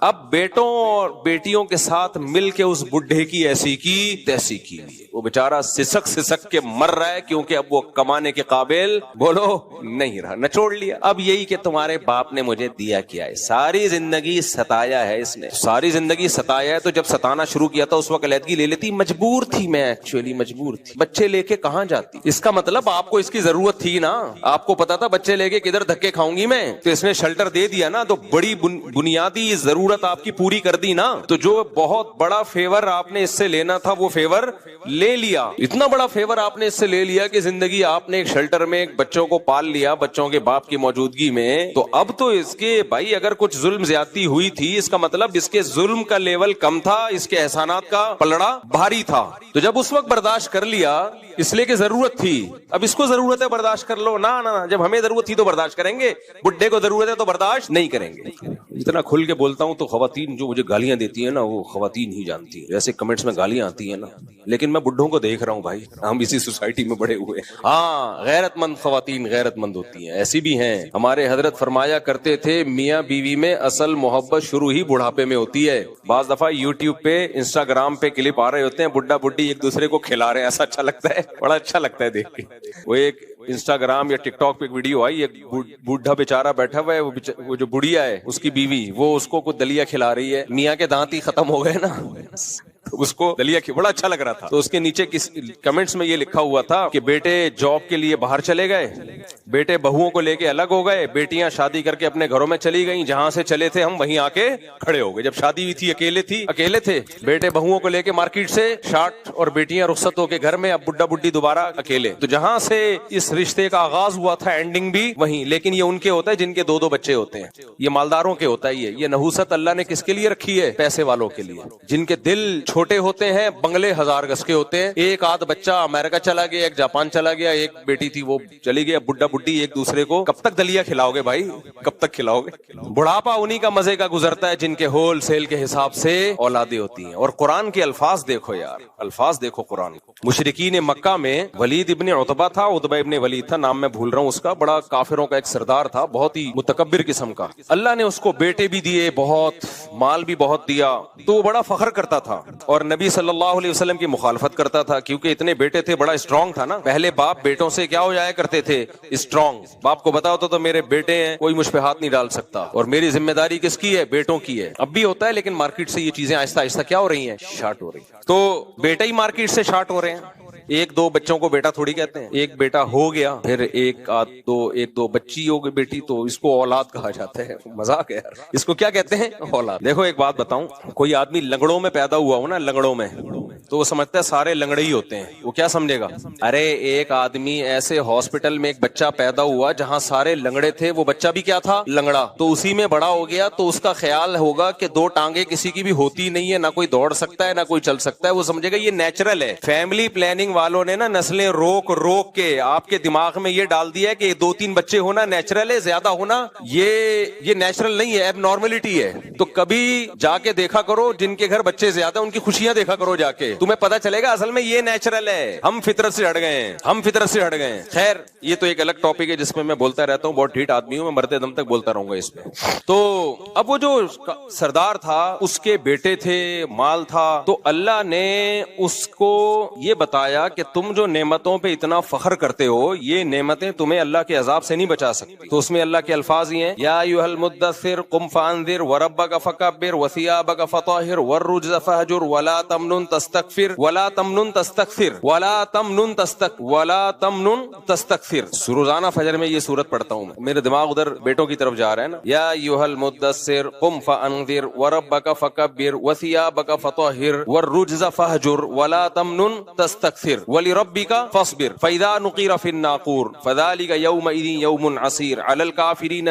اب بیٹوں اور بیٹیوں کے ساتھ مل کے اس بڈھے کی ایسی کی تیسی کی, وہ بیچارہ سسک کے مر رہا ہے کیونکہ اب وہ کمانے کے قابل بولو نہیں رہا, نچوڑ لیا. اب یہی کہ تمہارے باپ نے مجھے دیا کیا ہے, ساری زندگی ستایا ہے اس نے, ساری زندگی ستایا ہے. تو جب ستانا شروع کیا تھا اس وقت علیحدگی لے لیتی, مجبور تھی میں, ایکچولی مجبور تھی. بچے لے کے کہاں جاتی؟ اس کا مطلب آپ کو اس کی ضرورت تھی نا, آپ کو پتا تھا بچے لے کے کدھر دھکے کھاؤں گی میں, تو اس نے شیلٹر دے دیا نا, تو بڑی بنیادی ضرورت آپ کی پوری کر دی نا. تو جو بہت بڑا فیور آپ نے اس سے لینا تھا وہ فیور لے لیا. اتنا بڑا فیور آپ نے اس سے لے لیا کہ زندگی آپ نے ایک شیلٹر میں ایک بچوں کو پال لیا, بچوں کے باپ کی موجودگی میں. تو اب تو اس کے بھائی اگر کچھ ظلم زیادتی ہوئی تھی, اس کا مطلب اس کے ظلم کا لیول کم تھا, اس کے احسانات کا پلڑا بھاری تھا. تو جب اس وقت برداشت کر لیا اس لیے کہ ضرورت تھی, اب اس کو ضرورت ہے برداشت کر لو. نہ جب ہمیں ضرورت تھی تو برداشت کریں گے, بڈھے کو ضرورت ہے تو برداشت نہیں کریں گے. اتنا کھل کے بولتا ہوں تو خواتین جو مجھے گالیاں دیتی ہیں نا وہ خواتین ہی جانتی ہیں. ایسے کمنٹس میں گالیاں آتی ہیں نا, لیکن میں بڈھوں کو دیکھ رہا ہوں بھائی, ہم اسی سوسائٹی میں بڑے ہوئے. ہاں غیرت مند خواتین غیرت مند ہوتی ہیں, ایسی بھی ہیں. ہمارے حضرت فرمایا کرتے تھے میاں بیوی میں اصل محبت شروع ہی بڑھاپے میں ہوتی ہے. بعض دفعہ یوٹیوب پہ انسٹاگرام پہ کلپ آ رہے ہوتے ہیں, بڈھا بڈھی ایک دوسرے کو کھلا رہے ہیں, ایسا اچھا لگتا ہے, بڑا اچھا لگتا ہے دیکھ کے. وہ ایک انسٹاگرام یا ٹک ٹاک پہ ایک ویڈیو آئی, ایک بوڑھا بیچارہ بیٹھا ہوا ہے, وہ جو بڑھیا ہے اس کی بیوی, وہ اس کو کچھ دلیا کھلا رہی ہے. میاں کے دانت ہی ختم ہو گئے نا, اس کو دلیا بڑا اچھا لگ رہا تھا. تو اس کے نیچے کمنٹس میں یہ لکھا ہوا تھا کہ بیٹے جاب کے لیے باہر چلے گئے, بیٹے بہوؤں کو لے کے الگ ہو گئے, بیٹیاں شادی کر کے اپنے گھروں میں چلی گئیں, جہاں سے چلے تھے ہم وہیں آ کے کھڑے ہو گئے. جب شادی ہوئی تھی اکیلے تھے, بیٹے بہوؤں کو لے کے مارکیٹ سے شارٹ اور بیٹیاں رخصت ہو کے گھر میں, اب بڈھا بڈھی دوبارہ اکیلے. تو جہاں سے اس رشتے کا آغاز ہوا تھا اینڈنگ بھی وہیں. لیکن یہ ان کے ہوتا ہے جن کے 2 بچے ہوتے ہیں, یہ مالداروں کے ہوتا ہے. یہ نحوست اللہ نے کس کے لیے رکھی ہے؟ پیسے والوں کے لیے, جن کے دل چھوٹے ہوتے ہیں, بنگلے 1000 گز کے ہوتے ہیں. ایک آدھ بچہ امریکہ چلا گیا, ایک جاپان چلا گیا, ایک بیٹی تھی وہ چلی گئی. بڈھا بڈھی ایک دوسرے کو کب تک دلیا کھلاؤ گے بھائی, کب تک کھلاؤ گے؟ بڑھاپا انہی کا مزے کا گزرتا ہے جن کے ہول سیل کے حساب سے اولادیں ہوتی ہیں. اور قرآن کے الفاظ دیکھو یار, الفاظ دیکھو قرآن. مشرکین مکہ میں ولید ابن عتبہ تھا, عتبہ ابن ولید تھا, نام میں بھول رہا ہوں اس کا, بڑا کافروں کا ایک سردار تھا, بہت ہی متکبر قسم کا. اللہ نے اس کو بیٹے بھی دیے, بہت مال بھی بہت دیا, تو وہ بڑا فخر کرتا تھا اور نبی صلی اللہ علیہ وسلم کی مخالفت کرتا تھا کیونکہ اتنے بیٹے تھے, بڑا اسٹرانگ تھا نا. پہلے باپ بیٹوں سے کیا ہو جایا کرتے تھے؟ اسٹرانگ. باپ کو بتا ہوتا تو میرے بیٹے ہیں, کوئی مجھ پہ ہاتھ نہیں ڈال سکتا, اور میری ذمہ داری کس کی ہے؟ بیٹوں کی ہے. اب بھی ہوتا ہے لیکن مارکیٹ سے یہ چیزیں آہستہ آہستہ کیا ہو رہی ہیں؟ شارٹ ہو رہی ہیں. تو بیٹا ہی مارکیٹ سے شارٹ ہو رہے ہیں. 1-2 بچوں کو بیٹا تھوڑی کہتے ہیں. ایک بیٹا ہو گیا, پھر ایک دو بچی ہو گئی بیٹی, تو اس کو اولاد کہا جاتا ہے. مذاق ہے یار, اس کو کیا کہتے ہیں؟ اولاد. دیکھو ایک بات بتاؤں, کوئی آدمی لنگڑوں میں پیدا ہوا ہو نا, لنگڑوں میں, تو وہ سمجھتا ہے سارے لنگڑے ہی ہوتے ہیں. وہ کیا سمجھے گا؟ ارے ایک آدمی ایسے ہاسپٹل میں ایک بچہ پیدا ہوا جہاں سارے لنگڑے تھے, وہ بچہ بھی کیا تھا؟ لنگڑا. تو اسی میں بڑا ہو گیا, تو اس کا خیال ہوگا کہ دو ٹانگیں کسی کی بھی ہوتی نہیں ہے, نہ کوئی دوڑ سکتا ہے نہ کوئی چل سکتا ہے. وہ سمجھے گا یہ نیچرل ہے. فیملی پلاننگ والوں نے نا نسلیں روک روک کے آپ کے دماغ میں یہ ڈال دیا ہے کہ 2-3 بچے ہونا نیچرل ہے, زیادہ ہونا یہ نیچرل نہیں ہے, اب نارملٹی ہے. تو کبھی جا کے دیکھا کرو جن کے گھر بچے زیادہ, ان کی خوشیاں دیکھا کرو جا کے, تمہیں پتا چلے گا اصل میں یہ نیچرل ہے. ہم فطرت سے ہٹ گئے ہیں. خیر یہ تو ایک الگ ٹاپک ہے جس میں میں بولتا رہتا ہوں, بہت ڈھیٹ آدمی ہوں, میں مرتے دم تک بولتا رہوں گا اس پہ. تو اب وہ جو سردار تھا اس کے بیٹے تھے, مال تھا, تو اللہ نے اس کو یہ بتایا کہ تم جو نعمتوں پہ اتنا فخر کرتے ہو, یہ نعمتیں تمہیں اللہ کے عذاب سے نہیں بچا سکتی. تو اس میں اللہ کے الفاظ یہ ہیں, یا ایھا المدثر قم فانذر وربک فکبر وثیابک فطہر والرجز فہجر ولا تمنن تستکثر روزانہ فجر میں یہ سورت پڑھتا ہوں. میرے دماغ ادھر بیٹوں کی طرف جا رہا ہے نا. یا ایھا المدثر قم فانذر وربک فکبر وثیابک فطہر والرجز فہجر ولا تمنن تستکثر ولربک فاصبر فاذا نقر فی الناقور فذلک یومئذ یوم عسیر علی الکافرین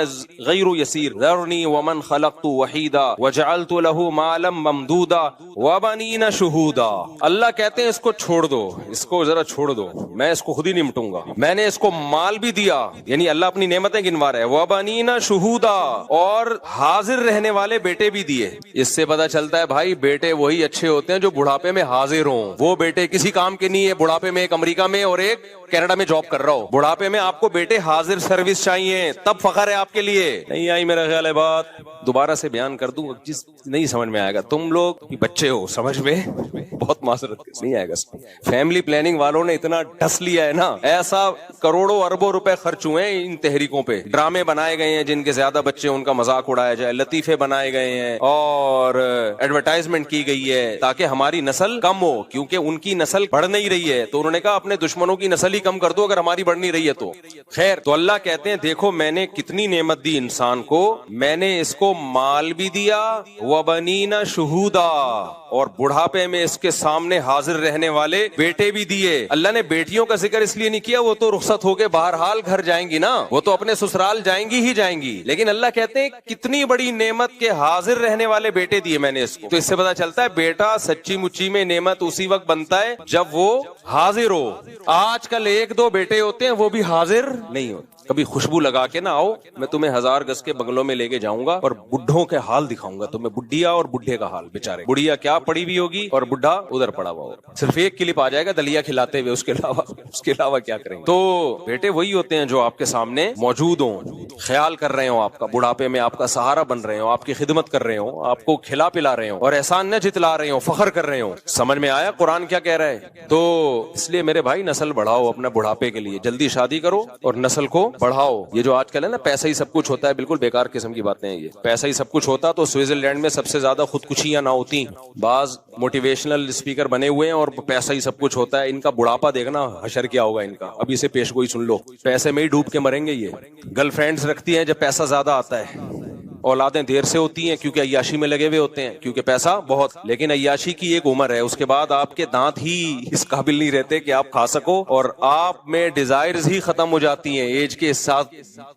غیر یسیر ذرنی ومن خلقت وحیدا وجعلت له مالا ممدودا وبنین شہودا. اللہ کہتے ہیں اس کو چھوڑ دو, اس کو ذرا چھوڑ دو, میں اس کو خود ہی نمٹوں گا. میں نے اس کو مال بھی دیا, یعنی اللہ اپنی نعمتیں گنوا رہا ہے, وبنین شہودا, اور حاضر رہنے والے بیٹے بھی دیے. اس سے پتا چلتا ہے بھائی بیٹے وہی اچھے ہوتے ہیں جو بڑھاپے میں حاضر ہوں. وہ بیٹے کسی کام کے نہیں ہے, بڑھاپے میں ایک امریکہ میں اور ایک کینیڈا میں جاب کر رہا ہو. بڑھاپے میں آپ کو بیٹے حاضر سروس چاہیے, تب فخر ہے آپ کے لیے. نہیں آئی میرا خیال ہے بات, دوبارہ سے بیان کر دوں, جس نہیں سمجھ میں آئے گا, تم لوگ بچے ہو سمجھ میں بہت معذرت نہیں آئے گا. فیملی پلاننگ والوں نے اتنا ڈس لیا ہے نا, ایسا کروڑوں اربوں روپے خرچ ہوئے ہیں ان تحریکوں پہ. ڈرامے بنائے گئے ہیں جن کے زیادہ بچے ان کا مذاق اڑایا جائے, لطیفے بنائے گئے ہیں, اور ایڈورٹائزمنٹ کی گئی ہے تاکہ ہماری نسل کم ہو, کیونکہ ان کی نسل بڑھ نہیں رہی ہے. تو انہوں نے کہا اپنے دشمنوں کی نسل ہی کم کر دو اگر ہماری بڑھ نہیں رہی ہے تو. خیر, تو اللہ کہتے ہیں دیکھو میں نے کتنی نعمت دی انسان کو, میں نے اس کو مال بھی دیا, وبنین شہودا, اور بڑھاپے میں اس کے سامنے حاضر رہنے والے بیٹے بھی دیے. اللہ نے بیٹیوں کا ذکر اس لیے نہیں کیا, وہ تو رخصت ہو کے بہرحال گھر جائیں گی نا, وہ تو اپنے سسرال جائیں گی ہی جائیں گی, لیکن اللہ کہتے ہیں کتنی بڑی نعمت کے حاضر رہنے والے بیٹے دیے میں نے اس کو. تو اس سے پتا چلتا ہے بیٹا سچی مچی میں نعمت اسی وقت بنتا ہے جب وہ حاضر ہو. آج کل 1-2 بیٹے ہوتے ہیں وہ بھی حاضر نہیں ہوتے. کبھی خوشبو لگا کے نہ آؤ, میں تمہیں 1000 گز کے بنگلوں میں لے کے جاؤں گا اور بڈھوں کے حال دکھاؤں گا تمہیں, بڈھیا اور بڈھے کا حال. بیچارے بڑھیا کیا پڑی ہوئی ہوگی اور بڈھا ادھر پڑا ہوا ہوگا, صرف ایک کلپ آ جائے گا دلیا کھلاتے ہوئے, اس کے علاوہ کیا کریں گے. تو بیٹے وہی ہوتے ہیں جو آپ کے سامنے موجود ہوں, خیال کر رہے ہوں آپ کا, بڑھاپے میں آپ کا سہارا بن رہے ہوں, آپ کی خدمت کر رہے ہوں, آپ کو کھلا پلا رہے ہوں, اور احسان نہ جتلا رہے ہوں, فخر کر رہے ہوں. سمجھ میں آیا قرآن کیا کہہ رہا ہے؟ تو اس لیے میرے بھائی نسل بڑھاؤ اپنا بڑھاپے کے لیے, جلدی شادی کرو اور نسل کو بڑھاؤ. یہ جو آج کل ہے نا پیسہ ہی سب کچھ ہوتا ہے, بالکل بیکار قسم کی باتیں ہیں یہ. پیسہ ہی سب کچھ ہوتا تو سوئٹزرلینڈ میں سب سے زیادہ خودکشیاں نہ ہوتی. بعض موٹیویشنل اسپیکر بنے ہوئے ہیں اور پیسہ ہی سب کچھ ہوتا ہے. ان کا بڑھاپا دیکھنا حشر کیا ہوگا ان کا, ابھی سے پیش گوئی سن لو. پیسے میں ہی ڈوب کے مریں گے یہ. گرل فرینڈز رکھتی ہیں جب پیسہ زیادہ آتا ہے, اولادیں دیر سے ہوتی ہیں کیونکہ عیاشی میں لگے ہوئے ہوتے ہیں, کیونکہ پیسہ بہت. لیکن عیاشی کی ایک عمر ہے, اس کے بعد آپ کے دانت ہی اس قابل نہیں رہتے کہ آپ کھا سکو, اور آپ میں ڈیزائرز ہی ختم ہو جاتی ہیں ایج کے ساتھ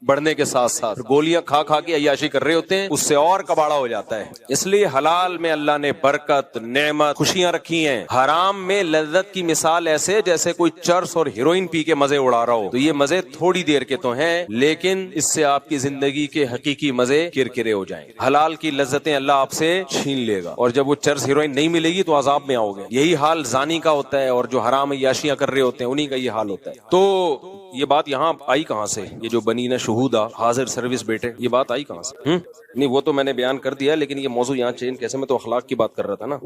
بڑھنے کے ساتھ ساتھ. گولیاں کھا کھا کے عیاشی کر رہے ہوتے ہیں, اس سے اور کباڑا ہو جاتا ہے. اس لیے حلال میں اللہ نے برکت, نعمت, خوشیاں رکھی ہیں. حرام میں لذت کی مثال ایسے جیسے کوئی چرس اور ہیروئن پی کے مزے اڑا رہا ہو. تو یہ مزے تھوڑی دیر کے تو ہیں, لیکن اس سے آپ کی زندگی کے حقیقی مزے کرکرے ہو جائیں. حلال کی لذتیں اللہ آپ سے چھین لے گا, اور جب وہ چرس ہیروئن نہیں ملے گی تو عذاب میں آؤ گے. یہی حال زانی کا ہوتا ہے, اور جو حرام عیاشیاں کر رہے ہوتے ہیں انہی کا یہ حال ہوتا ہے. تو یہ بات یہاں آئی کہاں سے, یہ جو بنین شہودا حاضر سروس بیٹے, یہ بات آئی کہاں سے؟ نہیں وہ تو میں نے بیان کر دیا, لیکن یہ موضوع یہاں چینج کیسے, میں تو اخلاق کی بات کر رہا تھا نا.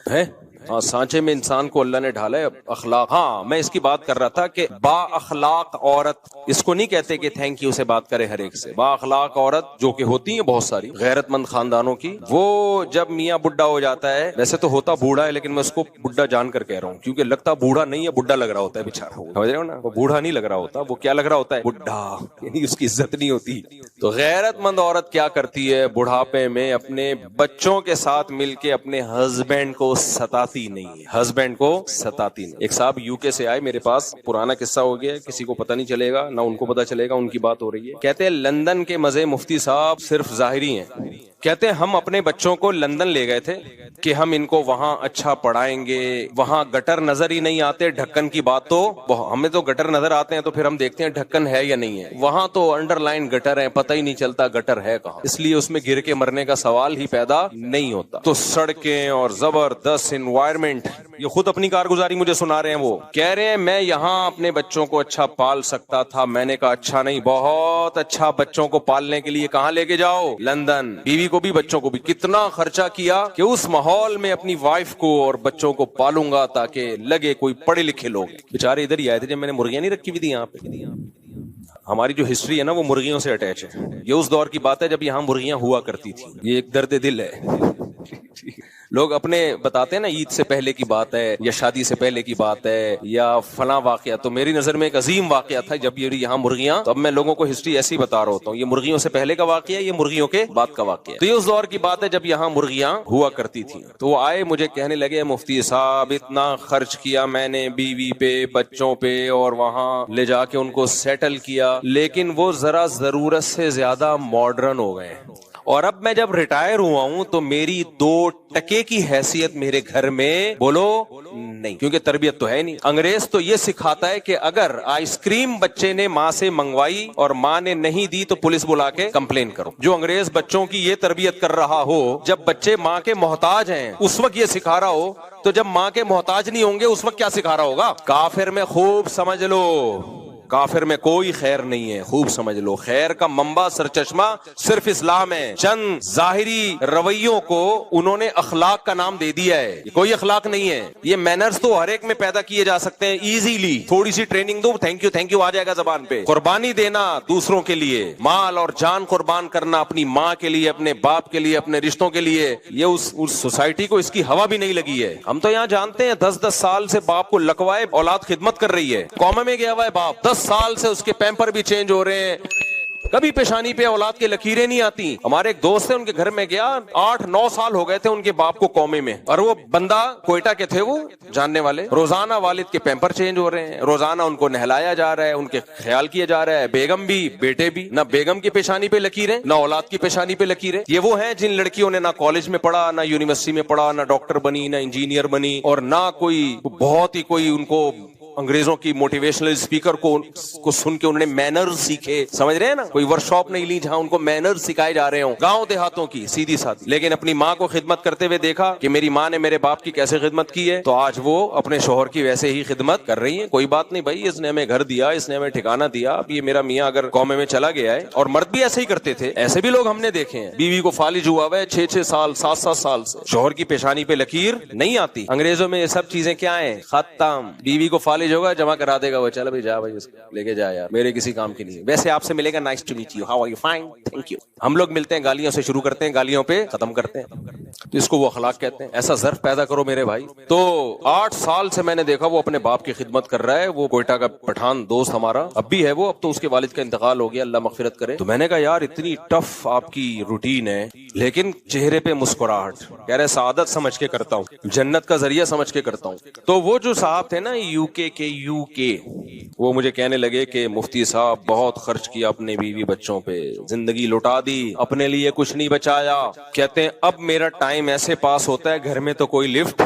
ہے ہاں, سانچے میں انسان کو اللہ نے ڈھالا ہے اخلاق. ہاں میں اس کی بات کر رہا تھا کہ با اخلاق عورت, اس کو نہیں کہتے کہ تھینک یو سے بات کرے ہر ایک سے. با اخلاق عورت جو کہ ہوتی ہیں بہت ساری غیرت مند خاندانوں کی, وہ جب میاں بڈھا ہو جاتا ہے, ویسے تو ہوتا بوڑھا ہے لیکن میں اس کو بڈھا جان کر کہہ رہا ہوں کیونکہ لگتا بوڑھا نہیں ہے, بڈھا لگ رہا ہوتا ہے بیچارہ, سمجھ رہے ہو نا, وہ بوڑھا نہیں لگ رہا ہوتا, ہوتا, وہ کیا لگ رہا ہوتا ہے, بڈھا, یعنی اس کی عزت نہیں ہوتی. تو غیرت مند عورت کیا کرتی ہے, بڑھاپے میں اپنے بچوں کے ساتھ مل کے اپنے ہسبینڈ کو ستاتی نہیں ہے, ہسبینڈ کو ستاتی نہیں. ایک صاحب یو کے سے آئے میرے پاس, پرانا قصہ ہو گیا, کسی کو پتہ نہیں چلے گا, نہ ان کو پتہ چلے گا, ان کی بات ہو رہی ہے. کہتے ہیں لندن کے مزے مفتی صاحب صرف ظاہری ہیں. کہتے ہیں ہم اپنے بچوں کو لندن لے گئے تھے کہ ہم ان کو وہاں اچھا پڑھائیں گے, وہاں گٹر نظر ہی نہیں آتے, ڈھکن کی بات تو ہمیں تو گٹر نظر آتے ہیں تو پھر ہم دیکھتے ہیں ڈھکن ہے یا نہیں ہے, وہاں تو انڈر لائن گٹر ہے, پتہ ہی نہیں چلتا گٹر ہے کہاں, اس لیے اس میں گر کے مرنے کا سوال ہی پیدا نہیں ہوتا. تو سڑکیں اور زبردست انوائرمنٹ, یہ خود اپنی کارگزاری مجھے سنا رہے ہیں, وہ کہہ رہے ہیں میں یہاں اپنے بچوں کو اچھا پال سکتا تھا. میں نے کہا اچھا نہیں, بہت اچھا, بچوں کو پالنے کے لیے کہاں لے کے جاؤ, لندن. بیوی کو بھی بچوں کو بھی کتنا خرچہ کیا کہ اس ماحول میں اپنی وائف کو اور بچوں کو پالوں گا تاکہ لگے کوئی پڑھے لکھے لوگ. بیچارے ادھر ہی آئے تھے جب میں نے مرغیاں نہیں رکھی ہوئی تھی یہاں پہ. ہماری جو ہسٹری ہے نا وہ مرغیوں سے اٹیچ ہے. یہ اس دور کی بات ہے جب یہاں مرغیاں ہوا کرتی تھی. یہ ایک درد دل ہے. لوگ اپنے بتاتے ہیں نا عید سے پہلے کی بات ہے یا شادی سے پہلے کی بات ہے یا فلاں واقعہ, تو میری نظر میں ایک عظیم واقعہ تھا جب یہ یہاں مرغیاں, تو اب میں لوگوں کو ہسٹری ایسی بتا رہا ہوتا ہوں, یہ مرغیوں سے پہلے کا واقعہ ہے, یہ مرغیوں کے بعد کا واقعہ ہے. تو یہ اس دور کی بات ہے جب یہاں مرغیاں ہوا کرتی تھیں. تو وہ آئے مجھے کہنے لگے مفتی صاحب اتنا خرچ کیا میں نے بیوی پہ, بچوں پہ, اور وہاں لے جا کے ان کو سیٹل کیا, لیکن وہ ذرا ضرورت سے زیادہ ماڈرن ہو گئے. اور اب میں جب ریٹائر ہوا ہوں تو میری 2% کی حیثیت میرے گھر میں بولو نہیں, کیونکہ تربیت تو ہے نہیں. انگریز تو یہ سکھاتا ہے کہ اگر آئس کریم بچے نے ماں سے منگوائی اور ماں نے نہیں دی تو پولیس بلا کے کمپلین کرو. جو انگریز بچوں کی یہ تربیت کر رہا ہو, جب بچے ماں کے محتاج ہیں اس وقت یہ سکھا رہا ہو, تو جب ماں کے محتاج نہیں ہوں گے اس وقت کیا سکھا رہا ہوگا. کافر میں خوب سمجھ لو, کافر میں کوئی خیر نہیں ہے, خوب سمجھ لو. خیر کا منبع سرچشمہ صرف اسلام ہے. چند ظاہری رویوں کو انہوں نے اخلاق کا نام دے دیا ہے, کوئی اخلاق نہیں ہے. یہ مینرز تو ہر ایک میں پیدا کیے جا سکتے ہیں ایزیلی, تھوڑی سی ٹریننگ دو, تھینک یو آ جائے گا زبان پہ. قربانی دینا دوسروں کے لیے, مال اور جان قربان کرنا اپنی ماں کے لیے, اپنے باپ کے لیے, اپنے رشتوں کے لیے, یہ اس سوسائٹی کو اس کی ہوا بھی نہیں لگی ہے. ہم تو یہاں جانتے ہیں 10 سال سے باپ کو لکوائے اولاد خدمت کر رہی ہے. قوم میں گیا ہوا ہے باپ, 10 سال سے اس کے پیمپر بھی چینج ہو رہے ہیں, کبھی پیشانی پہ اولاد کے لکیریں نہیں آتی. ہمارے ایک دوست ہے, ان کے گھر میں گیا, 8-9 سال ہو گئے تھے ان کے باپ کو قومے میں, اور وہ بندہ کوئٹہ کے تھے, وہ جاننے والے, روزانہ والد کے پیمپر چینج ہو رہے ہیں, روزانہ ان کو نہلایا جا رہا ہے, ان کے خیال کیا جا رہا ہے. بیگم بھی بیٹے بھی, نہ بیگم کی پیشانی پہ لکیریں نہ اولاد کی پیشانی پہ لکیریں. یہ وہ ہیں جن لڑکیوں نے نہ کالج میں پڑھا, نہ یونیورسٹی میں پڑھا, نہ ڈاکٹر بنی, نہ انجینئر بنی, اور نہ کوئی بہت ہی کوئی ان کو انگریزوں کی موٹیویشنل اسپیکر کو سن کے انہوں نے مینرز سیکھے. سمجھ رہے ہیں نا, کوئی ورک شاپ نہیں لی جہاں ان کو مینرز سکھائے جا رہے ہوں, گاؤں دیہاتوں کی سیدھی سادھی. لیکن اپنی ماں کو خدمت کرتے ہوئے دیکھا کہ میری ماں نے میرے باپ کی کیسے خدمت کی ہے, تو آج وہ اپنے شوہر کی ویسے ہی خدمت کر رہی ہیں. کوئی بات نہیں بھائی, اس نے ہمیں گھر دیا, اس نے ہمیں ٹھکانہ دیا, اب یہ میرا میاں اگر قومے میں چلا گیا ہے. اور مرد بھی ایسے ہی کرتے تھے, ایسے بھی لوگ ہم نے دیکھے ہیں, بیوی کو فالج ہوا ہوا ہے 6-6 سال 7-7 سال سے, شوہر کی پیشانی پہ لکیر نہیں آتی. انگریزوں میں یہ سب چیزیں کیا ہیں, ختم. بیوی کو فالج ہوگا, جمع کرا دے گا وہ, چل بھائی جا بھائی لے کے جا یار, میرے کسی کام کے لیے. ویسے آپ سے ملے گا, nice to meet you, how are you, fine, thank you. ہم لوگ ملتے ہیں, گالیوں سے شروع کرتے ہیں, گالیوں پہ ختم کرتے ہیں, تو اس کو وہ اخلاق کہتے ہیں. ایسا ظرف پیدا کرو میرے بھائی. تو 8 سال سے میں نے دیکھا وہ اپنے باپ کی خدمت کر رہا ہے. وہ کوئٹہ کا پٹھان دوست ہمارا اب بھی ہے, وہ اب تو اس کے والد کا انتقال ہو گیا, اللہ مغفرت کرے. تو میں نے کہا یار اتنی ٹف آپ کی روٹین ہے, لیکن چہرے پہ مسکراہٹ, کہہ رہے سعادت سمجھ کے کرتا ہوں, جنت کا ذریعہ سمجھ کے کرتا ہوں. تو وہ جو صاحب تھے نا یو کے, وہ مجھے کہنے لگے کہ مفتی صاحب بہت خرچ کیا اپنے بیوی بچوں پہ, زندگی لٹا دی, اپنے لیے کچھ نہیں بچایا. کہتے ہیں اب میرا ٹائم ایسے پاس ہوتا ہے گھر میں تو کوئی لفٹ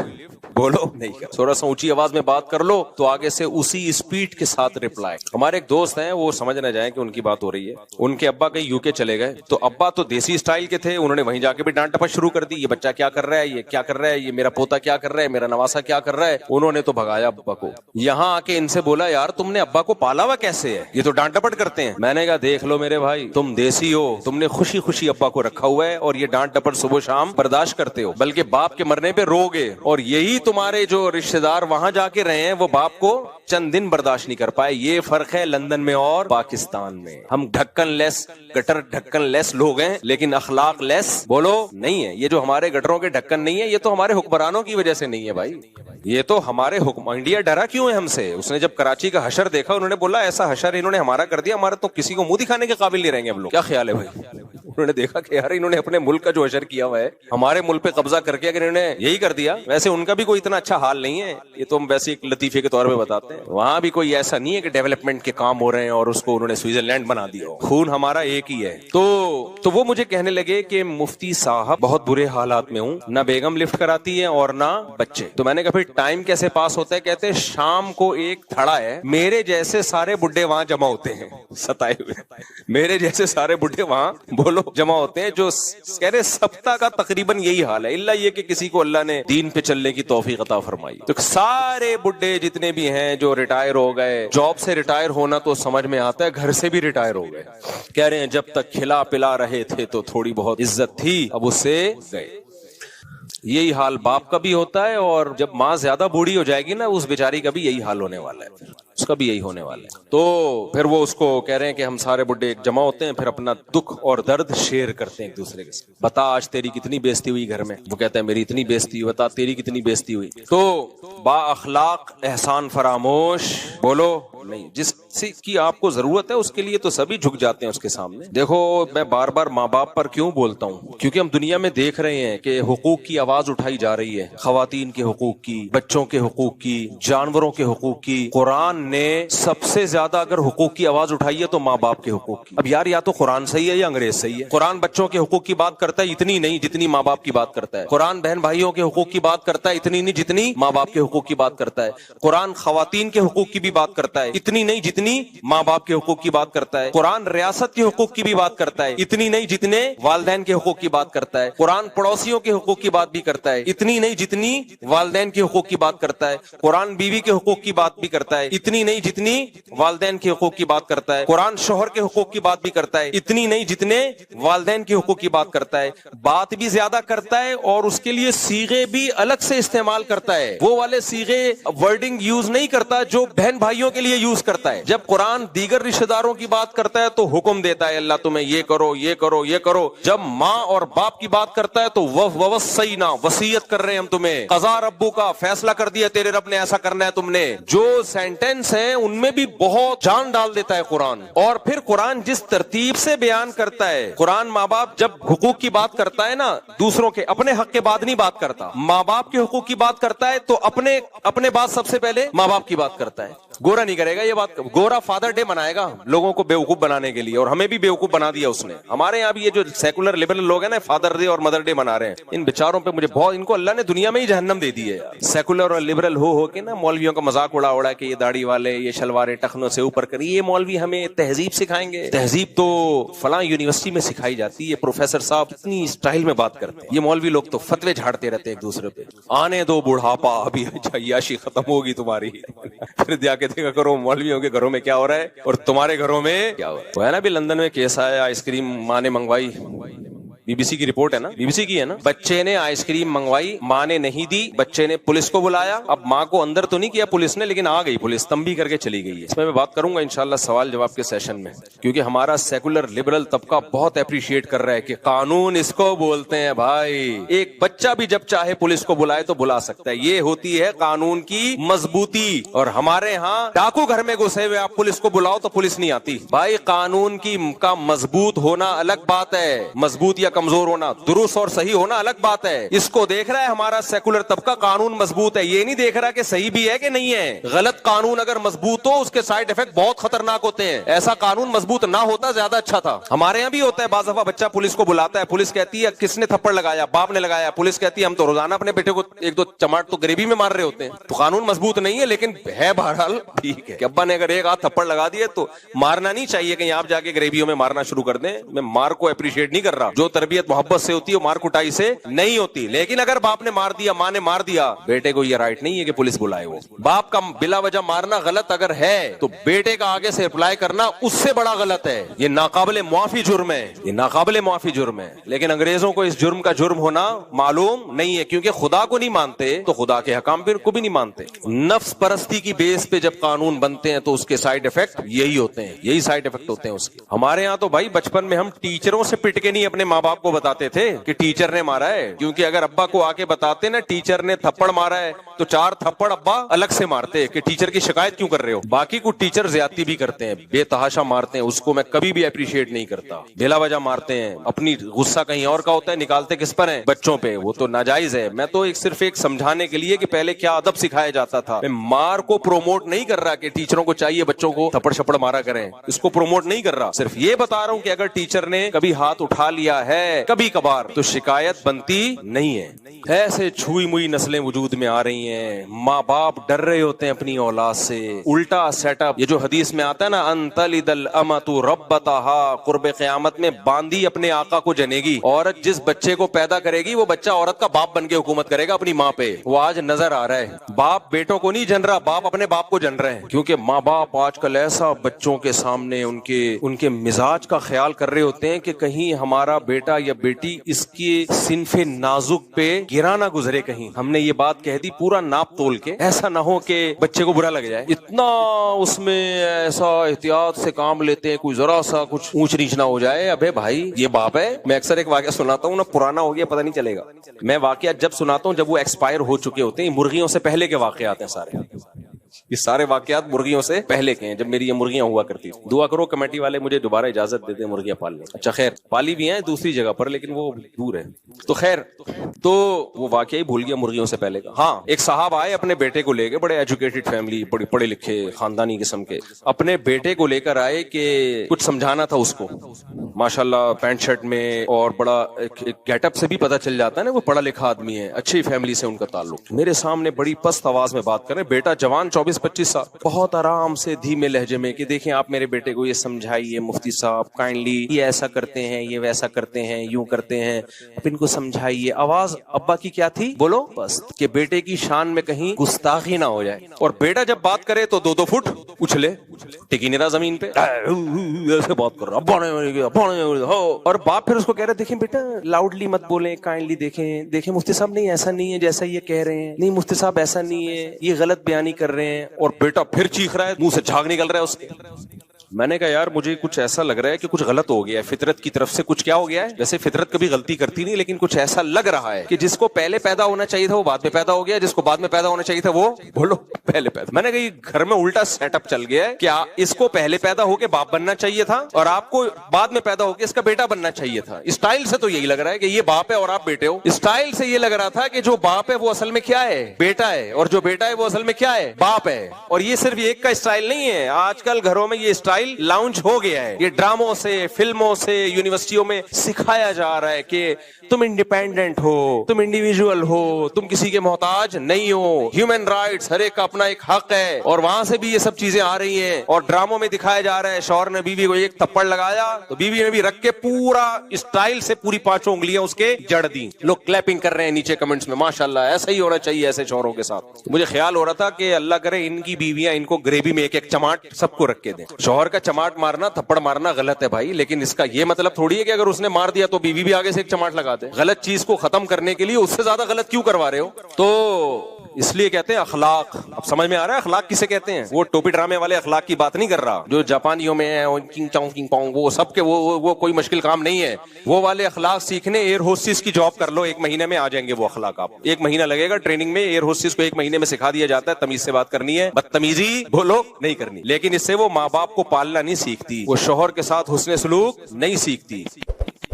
بولو نہیں کر, تھوڑا سا اونچی آواز میں بات کر لو تو آگے سے اسی اسپیڈ کے ساتھ ریپلائی. ہمارے ایک دوست ہیں, وہ سمجھ نہ جائیں کہ ان کی بات ہو رہی ہے, ان کے ابا کہیں UK چلے گئے, تو ابا تو دیسی اسٹائل کے تھے, انہوں نے وہیں جا کے بھی ڈانٹ ٹپٹ شروع کر دی, یہ بچہ کیا کر رہا ہے, یہ کیا کر رہا ہے, یہ میرا پوتا کیا کر رہا ہے, میرا نواسا کیا کر رہا ہے. انہوں نے تو بھگایا ابا کو. یہاں آ کے ان سے بولا یار تم نے ابا کو پالا ہوا کیسے ہے, یہ تو ڈانٹ ٹپٹ کرتے ہیں. میں نے کہا دیکھ لو میرے بھائی, تم دیسی ہو, تم نے خوشی خوشی ابا کو رکھا ہوا ہے, اور یہ ڈانٹ ٹپٹ صبح شام برداشت کرتے ہو, بلکہ باپ کے مرنے پہ رو گے. اور یہی تمہارے جو رشتہ دار وہاں جا کے رہے ہیں, وہ باپ کو چند دن برداشت نہیں کر پائے. یہ فرق ہے لندن میں اور پاکستان میں. ہم ڈھکن لیس, گٹر ڈھکن لیس لوگ ہیں, لیکن اخلاق لیس بولو نہیں ہے. یہ جو ہمارے گٹروں کے ڈھکن نہیں ہے, یہ تو ہمارے حکمرانوں کی وجہ سے نہیں ہے بھائی. یہ تو ہمارے حکم, انڈیا ڈرا کیوں ہے ہم سے؟ اس نے جب کراچی کا حشر دیکھا, انہوں نے بولا ایسا حشر انہوں نے ہمارا کر دیا, ہمارا تو کسی کو منہ دکھانے کے قابل نہیں رہیں گے ہم لوگ. کیا خیال ہے بھائی؟ انہوں نے دیکھا کہ یار انہوں نے اپنے ملک کا جو حشر کیا ہوا ہے, ہمارے ملک پہ قبضہ کر کے اگر انہوں نے یہی کر دیا, ویسے ان کا بھی کوئی اتنا اچھا حال نہیں ہے, یہ تو ہم ویسے ایک لطیفے کے طور پہ بتاتے ہیں. وہاں بھی کوئی ایسا نہیں ہے کہ ڈیولپمنٹ کے کام ہو رہے ہیں اور اس کو انہوں نے سوئٹزرلینڈ بنا دیا ہو. خون ہمارا ایک ہی ہے. تو وہ مجھے کہنے لگے کہ مفتی صاحب بہت برے حالات میں ہوں, نہ بیگم لفٹ کراتی ہے اور نہ بچے. تو میں نے کہا پھر ٹائم کیسے پاس ہوتا ہے؟ کہتے شام کو ایک تھڑا ہے, میرے جیسے سارے بڈھے وہاں جمع ہوتے ہیں, ستائے ہوئے, میرے جیسے سارے بڈھے وہاں بولو جمع ہوتے ہیں, جو کہہ رہے سبتا کا تقریباً یہی حال ہے, اللہ یہ کہ کسی کو اللہ نے دین پہ چلنے کی توفیق عطا فرمائی. تو سارے بڈھے جتنے بھی ہیں جو ریٹائر ہو گئے, جاب سے ریٹائر ہونا تو سمجھ میں آتا ہے, گھر سے بھی ریٹائر ہو گئے, کہہ رہے ہیں جب تک کھلا پلا رہے تھے تو تھوڑی بہت عزت تھی, اب اس سے گئے. یہی حال باپ کا بھی ہوتا ہے, اور جب ماں زیادہ بوڑھی ہو جائے گی نا, اس بیچاری کا بھی یہی حال ہونے والا ہے, اس کا بھی یہی ہونے والا ہے. تو پھر وہ اس کو کہہ رہے ہیں کہ ہم سارے بڈھے جمع ہوتے ہیں, پھر اپنا دکھ اور درد شیئر کرتے ہیں ایک دوسرے کے ساتھ. بتا آج تیری کتنی بےزتی ہوئی گھر میں؟ وہ کہتا ہے میری اتنی بےزتی ہوئی. بتا تیری کتنی بےزتی ہوئی؟ تو با اخلاق احسان فراموش بولو نہیں, جس کی آپ کو ضرورت ہے اس کے لیے تو سبھی جھک جاتے ہیں اس کے سامنے. دیکھو میں بار بار ماں باپ پر کیوں بولتا ہوں, کیونکہ ہم دنیا میں دیکھ رہے ہیں کہ حقوق کی آواز اٹھائی جا رہی ہے, خواتین کے حقوق کی, بچوں کے حقوق کی, جانوروں کے حقوق کی. قرآن نے سب سے زیادہ اگر حقوق کی آواز اٹھائی ہے تو ماں باپ کے حقوق کی. اب یار یا تو قرآن صحیح ہے یا انگریز صحیح ہے. قرآن بچوں کے حقوق کی بات کرتا ہے اتنی نہیں جتنی ماں باپ کی بات کرتا ہے. قرآن بہن بھائیوں کے حقوق کی بات کرتا ہے اتنی نہیں جتنی ماں باپ کے حقوق کی بات کرتا ہے. قرآن خواتین کے حقوق کی بھی بات کرتا ہے اتنی نہیں جتنی ماں باپ کے حقوق کی بات کرتا ہے. قرآن ریاست کے حقوق کی بھی بات کرتا ہے اتنی نہیں جتنے والدین کے حقوق کی بات کرتا ہے. قرآن پڑوسیوں کے حقوق کی بات بھی کرتا ہے اتنی نہیں جتنی والدین کے حقوق کی بات کرتا ہے. قرآن بیوی کے حقوق کی بات بھی کرتا ہے اتنی نہیں جتنی والدین کے حقوق کی بات کرتا ہے. قرآن شوہر کے حقوق کی بات بھی کرتا ہے اتنی نہیں جتنے والدین کے حقوق کی بات کرتا ہے. بات بھی زیادہ کرتا ہے اور اس کے لیے صیغے بھی الگ سے استعمال کرتا ہے. وہ والے صیغے ورڈنگ یوز نہیں کرتا جو بہن بھائیوں کے لیے یوز کرتا ہے. جب قرآن دیگر رشتہ داروں کی بات کرتا ہے تو حکم دیتا ہے اللہ تمہیں یہ کرو یہ کرو یہ کرو. جب ماں اور باپ کی بات کرتا ہے تو وصینا وصیت کر رہے ہیں ہم تمہیں, قضا ربو کا فیصلہ کر دیا تیرے رب نے ایسا کرنا ہے تم نے. جو سینٹینس ہیں ان میں بھی بہت جان ڈال دیتا ہے قرآن. اور پھر قرآن جس ترتیب سے بیان کرتا ہے, قرآن ماں باپ جب حقوق کی بات کرتا ہے نا دوسروں کے, اپنے حق کے بعد نہیں بات کرتا. ماں باپ کے حقوق کی بات کرتا ہے تو اپنے بعد سب سے پہلے ماں باپ کی بات کرتا ہے. گورا نہیں کرے گا یہ بات, گورا فادر ڈے منائے گا لوگوں کو بیوقوف بنانے کے لیے, اور ہمیں بھی بیوقوف بنا دیا اس نے. ہمارے یہاں بھی یہ جو سیکولر لبرل لوگ ہیں نا فادر ڈے اور مدر ڈے منا رہے ہیں, ان بیچاروں پہ مجھے بہت, ان کو اللہ نے دنیا میں ہی جہنم دے دی ہے. سیکولر اور لبرل ہو کے نا مولویوں کا مذاق اڑا کہ یہ داڑھی والے یہ شلواریں ٹخنوں سے اوپر کر, یہ مولوی ہمیں تہذیب سکھائیں گے. تہذیب تو فلاں یونیورسٹی میں سکھائی جاتی ہے, پروفیسر صاحب اتنی اسٹائل میں بات کرتے ہیں. یہ مولوی لوگ تو فتوے جھاڑتے رہتے ہیں ایک دوسرے پہ. آنے دو بڑھاپا ابھی عیاشی ختم ہوگی تمہاری, پھر جا کے دیکھا کرو مولویوں کے گھروں میں کیا ہو رہا ہے اور تمہارے گھروں میں کیا ہو رہا ہے. وہ ہے نا بھی لندن میں کیس آیا, آئس کریم ماں نے منگوائی, بی بی سی کی رپورٹ ہے نا, بی بی سی کی ہے نا. بچے نے آئس کریم منگوائی, ماں نے نہیں دی, بچے نے پولیس کو بلایا. اب ماں کو اندر تو نہیں کیا پولیس نے, لیکن آ گئی پولیس, تنبیہ کر کے چلی گئی ہے. اس میں بات کروں گا انشاءاللہ سوال جواب کے سیشن میں, کیونکہ ہمارا سیکولر لبرل طبقہ بہت اپریشیٹ کر رہا ہے کہ قانون اس کو بولتے ہیں بھائی. ایک بچہ بھی جب چاہے پولیس کو بلائے تو بلا سکتا ہے, یہ ہوتی ہے قانون کی مضبوطی. اور ہمارے ہاں ڈاکو گھر میں گھسے ہوئے آپ پولیس کو بلاؤ تو پولیس نہیں آتی. بھائی قانون کا مضبوط ہونا الگ بات ہے, مضبوط یا کمزور ہونا, درست اور صحیح ہونا الگ بات ہے. اس کو دیکھ رہا ہے ہمارا سیکولر طبقہ قانون مضبوط ہے, یہ نہیں دیکھ رہا کہ صحیح بھی ہے کہ نہیں ہے. غلط قانون اگر مضبوط ہو اس کے سائیڈ افیکٹ بہت خطرناک ہوتے ہیں. ایسا قانون مضبوط نہ ہوتا زیادہ اچھا تھا. ہمارے یہاں بھی ہوتا ہے بعض دفعہ بچہ پولیس کو بلاتا ہے, پولیس کہتی ہے کس نے تھپڑ لگایا, باپ نے لگایا. پولیس کہتی ہے ہم تو روزانہ اپنے بیٹے کو ایک دو چماٹ تو گریبی میں مار رہے ہوتے ہیں. تو قانون مضبوط نہیں ہے لیکن ہے بہرحال ٹھیک ہے کہ ابا نے اگر ایک ہاتھ تھپڑ لگا دیے تو مارنا نہیں چاہیے کہ آپ جا کے گریبیوں میں مارنا شروع کر دیں. میں مار کو اپریشیٹ نہیں کر رہا, جو تربیت محبت سے ہوتی ہے مار کٹائی سے نہیں ہوتی. لیکن اگر باپ نے مار دیا, ماں نے مار دیا, بیٹے کو یہ رائٹ نہیں ہے کہ پولیس بلائے. وہ باپ کا بلا وجہ مارنا غلط اگر ہے تو بیٹے کا آگے سے اپلائی کرنا اس سے بڑا غلط ہے. یہ ناقابل معافی جرم ہے, یہ ناقابل معافی جرم ہے. لیکن انگریزوں کو اس جرم کا جرم ہونا معلوم نہیں ہے, کیونکہ خدا کو نہیں مانتے تو خدا کے حکام کو بھی نہیں مانتے. نفس پرستی کی بیس پہ جب قانون بنتے ہیں تو اس کے سائیڈ افیکٹ یہی ہوتے ہیں, یہی سائیڈ افیکٹ ہوتے ہیں اس کے. ہمارے یہاں تو بھائی بچپن میں ہم ٹیچروں سے پٹ کے نہیں اپنے ماں باپ باپ کو بتاتے تھے کہ ٹیچر نے مارا ہے، کیونکہ اگر ابا کو آ کے بتاتے نا ٹیچر نے تھپڑ مارا ہے تو 4 تھپڑ ابا الگ سے مارتے کہ ٹیچر کی شکایت کیوں کر رہے ہو۔ باقی کو ٹیچر زیادتی بھی کرتے ہیں، بے تحاشا مارتے ہیں، اس کو میں کبھی بھی اپریشیٹ نہیں کرتا، بلا وجہ مارتے ہیں، اپنی غصہ کہیں اور کا ہوتا ہے نکالتے کس پر ہیں؟ بچوں پہ، وہ تو ناجائز ہے۔ میں تو صرف ایک سمجھانے کے لیے کہ پہلے کیا ادب سکھایا جاتا تھا، میں مار کو پروموٹ نہیں کر رہا کہ ٹیچروں کو چاہیے بچوں کو تھپڑ شپڑ مارا کریں، اس کو پروموٹ نہیں کر رہا، صرف یہ بتا رہا ہوں کہ اگر ٹیچر نے کبھی ہاتھ اٹھا لیا ہے کبھی کبھار تو شکایت بنتی نہیں ہے۔ ایسے چھوئی موئی نسلیں وجود میں آ رہی ہیں، ماں باپ ڈر رہے ہوتے ہیں اپنی اولاد سے، الٹا سیٹ اپ، یہ جو حدیث میں آتا ہے نا انتلد الامۃ ربتہا، قرب قیامت میں باندی اپنے آقا کو جنے گی، عورت جس بچے کو پیدا کرے گی وہ بچہ عورت کا باپ بن کے حکومت کرے گا اپنی ماں پہ۔ وہ آج نظر آ رہا ہے، باپ بیٹوں کو نہیں جن رہا، باپ اپنے باپ کو جن رہے ہیں، کیونکہ ماں باپ آج کل ایسا بچوں کے سامنے ان کے مزاج کا خیال کر رہے ہوتے ہیں کہ کہیں ہمارا بیٹا یا بیٹی اس کی صنف نازک پہ گرا نہ گزرے، کہیں ہم نے یہ بات کہہ دی پورا ناپ تول کے، ایسا نہ ہو کہ بچے کو برا لگ جائے، اتنا اس میں ایسا احتیاط سے کام لیتے ہیں کوئی ذرا سا کچھ اونچ نیچ نہ ہو جائے۔ ابے بھائی یہ باپ ہے، میں اکثر ایک واقعہ سناتا ہوں نا، پرانا ہو گیا پتہ نہیں چلے گا، میں واقعات جب سناتا ہوں جب وہ ایکسپائر ہو چکے ہوتے ہیں، مرغیوں سے پہلے کے واقعات ہیں سارے، یہ سارے واقعات مرغیوں سے پہلے کے ہیں، جب میری یہ مرغیاں ہوا کرتی تھی۔ دعا کرو کمیٹی والے مجھے دوبارہ اجازت دے دیں مرغیاں پالنے۔ اچھا خیر، پالی بھی ہیں دوسری جگہ پر لیکن وہ دور ہے، تو خیر تو وہ واقعی بھول گیا مرغیوں سے پہلے کا۔ ہاں، ایک صاحب آئے اپنے بیٹے کو لے کے، بڑے ایجوکیٹڈ فیملی، بڑے پڑھے لکھے خاندانی قسم کے، اپنے بیٹے کو لے کر آئے کہ کچھ سمجھانا تھا اس کو، ماشاءاللہ پینٹ شرٹ میں، اور بڑا گیٹ اپ سے بھی پتہ چل جاتا ہے نا وہ پڑھا لکھا آدمی ہے، اچھی فیملی سے ان کا تعلق۔ میرے سامنے بڑی پست آواز میں بات کر رہے، بیٹا جوان 24-25 سال، بہت آرام سے دھیمے لہجے میں کہ دیکھیں آپ میرے بیٹے کو یہ سمجھائیے مفتی صاحب کائنڈلی، یہ ایسا کرتے ہیں، یہ ویسا کرتے ہیں، یوں کرتے ہیں، آپ ان کو سمجھائیے۔ آواز ابا کی کیا تھی؟ بولو پست، کہ بیٹے کی شان میں کہیں گستاخی نہ ہو جائے، اور بیٹا جب بات کرے تو 2-2 فٹ اچھلے، ٹکی نہیں رہا زمین پہ، ایسے بات کر رہا، اور باپ پھر اس کو کہہ رہے دیکھیں بیٹا لاؤڈلی مت بولیں، کائنڈلی دیکھیں مفتی صاحب نہیں ایسا نہیں ہے جیسا یہ کہہ رہے ہیں، نہیں مفتی صاحب ایسا نہیں ہے، یہ غلط بیانی کر رہے ہیں، اور بیٹا پھر چیخ رہا ہے، منہ سے جھاگ نکل رہا ہے اس کے۔ میں نے کہا یار مجھے کچھ ایسا لگ رہا ہے کہ کچھ غلط ہو گیا ہے فطرت کی طرف سے، کچھ کیا ہو گیا ہے؟ ویسے فطرت کبھی غلطی کرتی نہیں، لیکن کچھ ایسا لگ رہا ہے کہ جس کو پہلے پیدا ہونا چاہیے تھا وہ بعد میں پیدا ہو گیا، جس کو بعد میں پیدا ہونا چاہیے تھا وہ بولو پہلے پیدا۔ میں نے کہا یہ گھر میں الٹا سیٹ اپ چل گیا ہے، کیا اس کو پہلے پیدا ہو کے باپ بننا چاہیے تھا اور آپ کو بعد میں پیدا ہو کے اس کا بیٹا بننا چاہیے تھا؟ اسٹائل سے تو یہی لگ رہا ہے کہ یہ باپ ہے اور آپ بیٹے ہو، اسٹائل سے یہ لگ رہا تھا کہ جو باپ ہے وہ اصل میں کیا ہے؟ بیٹا ہے، اور جو بیٹا ہے وہ اصل میں کیا ہے؟ باپ ہے۔ اور یہ صرف ایک کا اسٹائل نہیں ہے، آج کل گھروں میں یہ اسٹائل لاؤنج ہو گیا ہے، یہ ڈراموں سے، فلموں سے، یونیورسٹیوں میں سکھایا جا رہا ہے کہ تم انڈیپینڈنٹ ہو، تم انڈیویجول ہو، تم کسی کے محتاج نہیں ہو، ہیومن رائٹس، ہر ایک کا اپنا ایک حق ہے، اور وہاں سے بھی یہ سب چیزیں آ رہی ہیں، اور ڈراموں میں دکھایا جا رہا ہے شوہر نے بیوی کو ایک تھپڑ لگایا تو بیوی نے بھی رکھ کے پورا اسٹائل سے پوری 5 انگلیاں اس کے جڑ دی۔ لوگ کلیپنگ کر رہے ہیں نیچے کمنٹس میں، ماشاءاللہ ایسا ہی ہونا چاہیے ایسے شوہروں کے ساتھ۔ مجھے خیال ہو رہا تھا کہ اللہ کرے ان کی بیویاں ان کو گریوی میں ایک چماٹ سب کو رکھ کے دیں۔ شوہر کا چماٹ مارنا، تھپڑ مارنا غلط ہے بھائی، لیکن اس کا یہ مطلب تھوڑی ہے کہ اگر اس نے مار دیا تو بیوی بھی آگے سے ایک چماٹ لگا دے۔ غلط چیز کو ختم کرنے کے لیے اس سے زیادہ غلط کیوں کروا رہے ہو؟ تو اس لیے کہتے ہیں اخلاق۔ اب سمجھ میں آ رہا ہے اخلاق کسے کہتے ہیں؟ وہ ٹوپی ڈرامے والے اخلاق کی بات نہیں کر رہا جو جاپانیوں میں ہیں، کنگ چاؤں کنگ پاؤں، وہ سب کے وہ کوئی مشکل کام نہیں ہے۔ وہ والے اخلاق سیکھنے ایئر ہوسٹس کی جاب کر لو، 1 مہینے میں آ جائیں گے وہ اخلاق۔ آپ 1 مہینہ لگے گا ٹریننگ میں، ایئر ہوسٹس کو 1 مہینے میں سکھا دیا جاتا ہے تمیز سے بات کرنی ہے، بدتمیزی بولو نہیں کرنی، لیکن اس سے وہ ماں باپ کو پالنا نہیں سیکھتی، وہ شوہر کے ساتھ حسن سلوک نہیں سیکھتی۔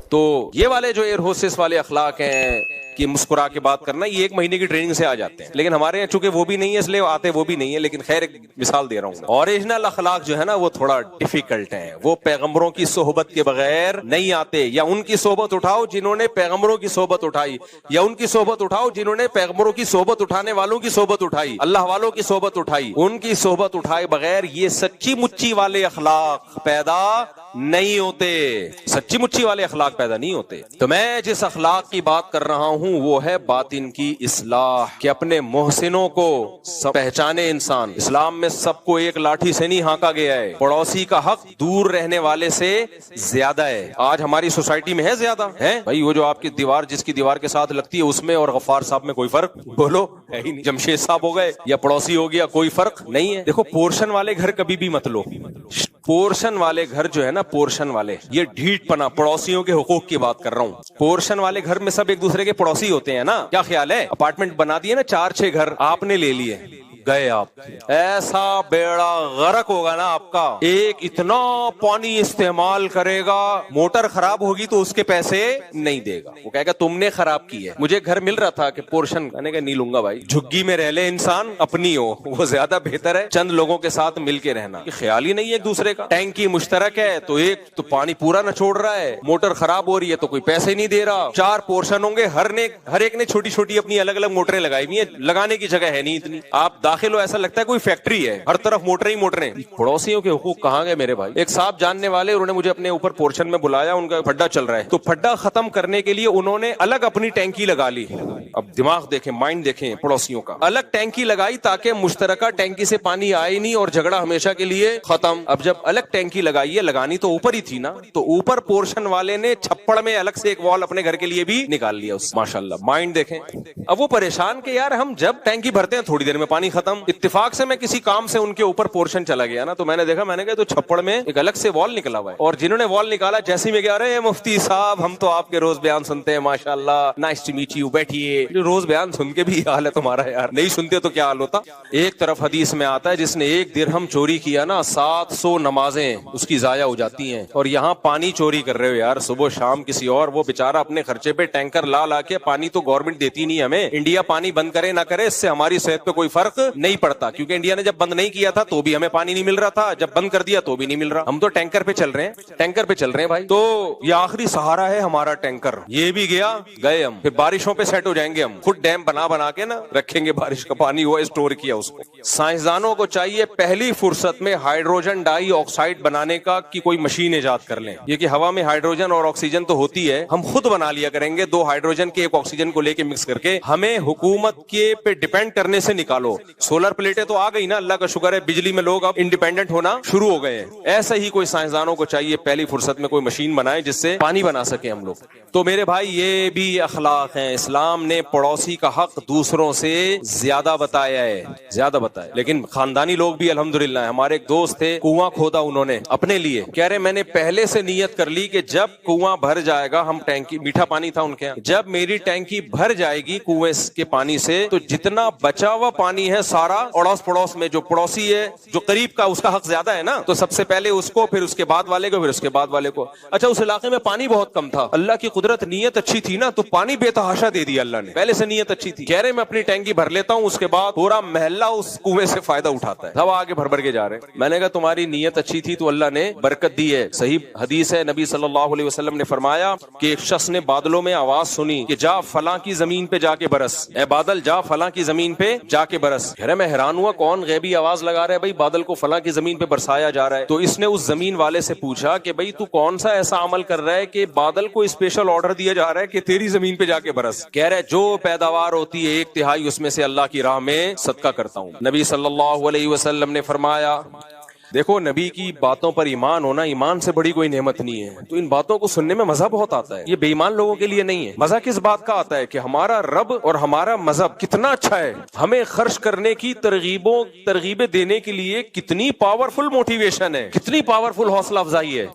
تو یہ والے جو ایئر ہوسٹس والے اخلاق ہیں کہ مسکرا کے بات کرنا، یہ 1 مہینے کی ٹریننگ سے آ جاتے ہیں، لیکن ہمارے یہاں چونکہ وہ بھی نہیں ہے اس لیے آتے وہ بھی نہیں ہے، لیکن خیر ایک مثال دے رہا ہوں۔ اوریجنل اخلاق جو ہے نا وہ تھوڑا ڈیفیکلٹ ہیں، وہ پیغمبروں کی صحبت کے بغیر نہیں آتے، یا ان کی صحبت اٹھاؤ جنہوں نے پیغمبروں کی صحبت اٹھائی، یا ان کی صحبت اٹھاؤ جنہوں نے پیغمبروں کی صحبت اٹھانے والوں کی صحبت اٹھائی، اللہ والوں کی صحبت اٹھائی، ان کی صحبت اٹھائے بغیر یہ سچی مچی والے اخلاق پیدا نہیں ہوتے، سچی مچی والے اخلاق پیدا نہیں ہوتے۔ تو میں جس اخلاق کی بات کر رہا ہوں وہ ہے باطن کی اصلاح، کہ اپنے محسنوں کو پہچانے انسان۔ اسلام میں سب کو ایک لاٹھی سے نہیں ہانکا گیا ہے، پڑوسی کا حق دور رہنے والے سے زیادہ ہے۔ آج ہماری سوسائٹی میں ہے زیادہ ہے بھائی، وہ جو آپ کی دیوار جس کی دیوار کے ساتھ لگتی ہے اس میں اور غفار صاحب میں کوئی فرق بولو ہے ہی نہیں، جمشید صاحب ہو گئے یا پڑوسی ہو گیا کوئی فرق نہیں ہے۔ دیکھو پورشن والے گھر کبھی بھی مت لو، پورشن والے گھر جو ہے نا، پورشن والے، یہ ڈھیٹ پنا، پڑوسیوں کے حقوق کی بات کر رہا ہوں. پورشن والے گھر میں سب ایک دوسرے کے پڑوسی ہوتے ہیں نا. کیا خیال ہے؟ اپارٹمنٹ بنا دیے نا 4-6 گھر آپ نے لے لیے، گئے آپ، ایسا بیڑا غرق ہوگا نا آپ کا. ایک اتنا پانی استعمال کرے گا، موٹر خراب ہوگی تو اس کے پیسے نہیں دے گا، وہ کہے گا تم نے خراب کی ہے. مجھے گھر مل رہا تھا کہ پورشن، میں نے کہا نہیں لوں گا بھائی، جھگی میں رہ لے انسان، اپنی ہو وہ زیادہ بہتر ہے چند لوگوں کے ساتھ مل کے رہنا. خیال ہی نہیں ہے ایک دوسرے کا. ٹینکی مشترک ہے تو ایک تو پانی پورا نہ چھوڑ رہا ہے، موٹر خراب ہو رہی ہے تو کوئی پیسے نہیں دے رہا. 4 پورشن ہوں گے، ہر ایک نے چھوٹی چھوٹی اپنی الگ الگ موٹریں لگائی ہوئی ہیں، لگانے کی جگہ ہے نہیں اتنی. آپ داخل ہو ایسا لگتا ہے کوئی فیکٹری ہے، ہر طرف موٹریں ہی موٹریں. پڑوسیوں کے حقوق کہاں گئے میرے بھائی؟ ایک صاحب جاننے والے، انہوں نے مجھے اپنے اوپر پورشن میں بلایا، ان کا پھڈا چل رہا ہے تو پھڈا ختم کرنے کے لیے انہوں نے الگ اپنی ٹینکی لگا لی. اب دماغ دیکھیں، مائنڈ دیکھیں پڑوسیوں کا. الگ ٹینکی لگائی تاکہ مشترکہ ٹینکی سے پانی آئے نہیں اور جھگڑا ہمیشہ کے لیے ختم. اب جب الگ ٹینکی لگائی ہے، لگانی تو اوپر ہی تھی نا، تو اوپر پورشن والے نے چھپڑ میں الگ سے ایک وال اپنے گھر کے لیے بھی نکال لیا. ماشاءاللہ مائنڈ دیکھیں. اب وہ پریشان کہ یار ہم جب ٹینکی بھرتے ہیں تھوڑی دیر میں پانی ختم. اتفاق سے میں کسی کام سے ان کے اوپر پورشن چلا گیا نا، تو میں نے دیکھا، میں نے کہا تو چھپڑ میں ایک الگ سے وال نکلا ہوا ہے. اور جنہوں نے وال نکالا جیسے میں کہہ رہے ہیں مفتی صاحب ہم تو آپ کے روز بیان سنتے ہیں ماشاءاللہ، نائس ٹو میٹ یو، بیٹھیے. روز بیان سن کے بھی حال ہے تمہارا یار، نہیں سنتے تو کیا حال ہوتا. ایک طرف حدیث میں آتا ہے جس نے 1 درہم چوری کیا نا 700 نمازیں اس کی ضائع ہو جاتی ہیں. اور یہاں پانی چوری کر رہے ہو یار صبح شام کسی اور، وہ بیچارہ اپنے خرچے پہ ٹینکر لا کے، پانی تو گورنمنٹ دیتی نہیں ہمیں. انڈیا پانی بند کرے نہ کرے اس سے ہماری صحت پہ کوئی فرق نہیں پڑتا، کیونکہ انڈیا نے جب بند نہیں کیا تھا تو بھی ہمیں پانی نہیں مل رہا تھا، جب بند کر دیا تو بھی نہیں مل رہا. ہم تو ٹینکر پہ چل رہے ہیں، ٹینکر پہ چل رہے ہیں بھائی. تو یہ آخری سہارا ہے ہمارا ٹینکر. یہ بھی گیا، گئے ہم. پھر بارشوں پہ سیٹ ہو جائیں گے ہم، خود ڈیم بنا کے نا رکھیں گے، بارش کا پانی ہوا اسٹور کیا اس کو. سائنسدانوں کو چاہیے پہلی فرصت میں ہائیڈروجن ڈائی آکسائڈ بنانے کا کی کوئی مشین ایجاد کر لیں. یہ کہ ہوا میں ہائیڈروجن اور آکسیجن تو ہوتی ہے، ہم خود بنا لیا کریں گے. 2 ہائیڈروجن کے 1 آکسیجن کو لے کے مکس کر کے. ہمیں حکومت کے پہ ڈیپینڈ کرنے سے نکالو. سولر پلیٹیں تو آ گئی نا، اللہ کا شکر ہے، بجلی میں لوگ اب انڈیپینڈنٹ ہونا شروع ہو گئے ہیں. ایسا ہی کوئی سائنسدانوں کو چاہیے پہلی فرصت میں کوئی مشین بنائے جس سے پانی بنا سکے ہم لوگ. تو میرے بھائی یہ بھی اخلاق ہیں. اسلام نے پڑوسی کا حق دوسروں سے زیادہ بتایا ہے، زیادہ بتایا. لیکن خاندانی لوگ بھی الحمدللہ. ہمارے ایک دوست تھے، کنواں کھودا انہوں نے اپنے لیے. کہہ رہے میں نے پہلے سے نیت کر لی کہ جب کنواں بھر جائے گا، ہم ٹینکی، میٹھا پانی تھا ان کے یہاں، جب میری ٹینکی بھر جائے گی کنویں کے پانی سے تو جتنا بچا ہوا پانی ہے سارا اڑوس پڑوس میں جو پڑوسی ہے جو قریب کا، اس کا حق زیادہ ہے نا، تو سب سے پہلے اس کو، پھر اس کے بعد والے کو، پھر اس کے بعد والے کو. اچھا اس علاقے میں پانی بہت کم تھا، اللہ کی قدرت، نیت اچھی تھی نا تو پانی بے تحاشا دے دیا اللہ نے. پہلے سے نیت اچھی تھی. کہہ رہے میں اپنی ٹینکی بھر لیتا ہوں، اس کے بعد پورا محلہ اس کنویں سے فائدہ اٹھاتا ہے، سب آگے بھر کے جا رہے ہیں. میں نے کہا تمہاری نیت اچھی تھی تو اللہ نے برکت دی ہے. صحیح حدیث ہے، نبی صلی اللہ علیہ وسلم نے فرمایا کہ ایک شخص نے بادلوں میں آواز سنی کہ جا فلاں کی زمین پہ جا کے برس، اے بادل جا فلاں کی زمین پہ جا کے برس. کہہ رہے میں حیران ہوا کون غیبی آواز لگا رہا ہے بھائی، بادل کو فلاں کی زمین پہ برسایا جا رہا ہے. تو اس نے اس زمین والے سے پوچھا کہ بھائی تو کون سا ایسا عمل کر رہا ہے کہ بادل کو اسپیشل آرڈر دیا جا رہا ہے کہ تیری زمین پہ جا کے برس. کہہ رہے جو پیداوار ہوتی ہے 1/3 اس میں سے اللہ کی راہ میں صدقہ کرتا ہوں. نبی صلی اللہ علیہ وسلم نے فرمایا، دیکھو نبی کی باتوں پر ایمان ہونا ایمان سے بڑی کوئی نعمت نہیں ہے. تو ان باتوں کو سننے میں مزہ بہت آتا ہے، یہ بے ایمان لوگوں کے لیے نہیں ہے. مزہ کس بات کا آتا ہے کہ ہمارا رب اور ہمارا مذہب کتنا اچھا ہے، ہمیں خرچ کرنے کی ترغیبیں دینے کے لیے کتنی پاورفل موٹیویشن ہے، کتنی پاورفل حوصلہ افزائی ہے.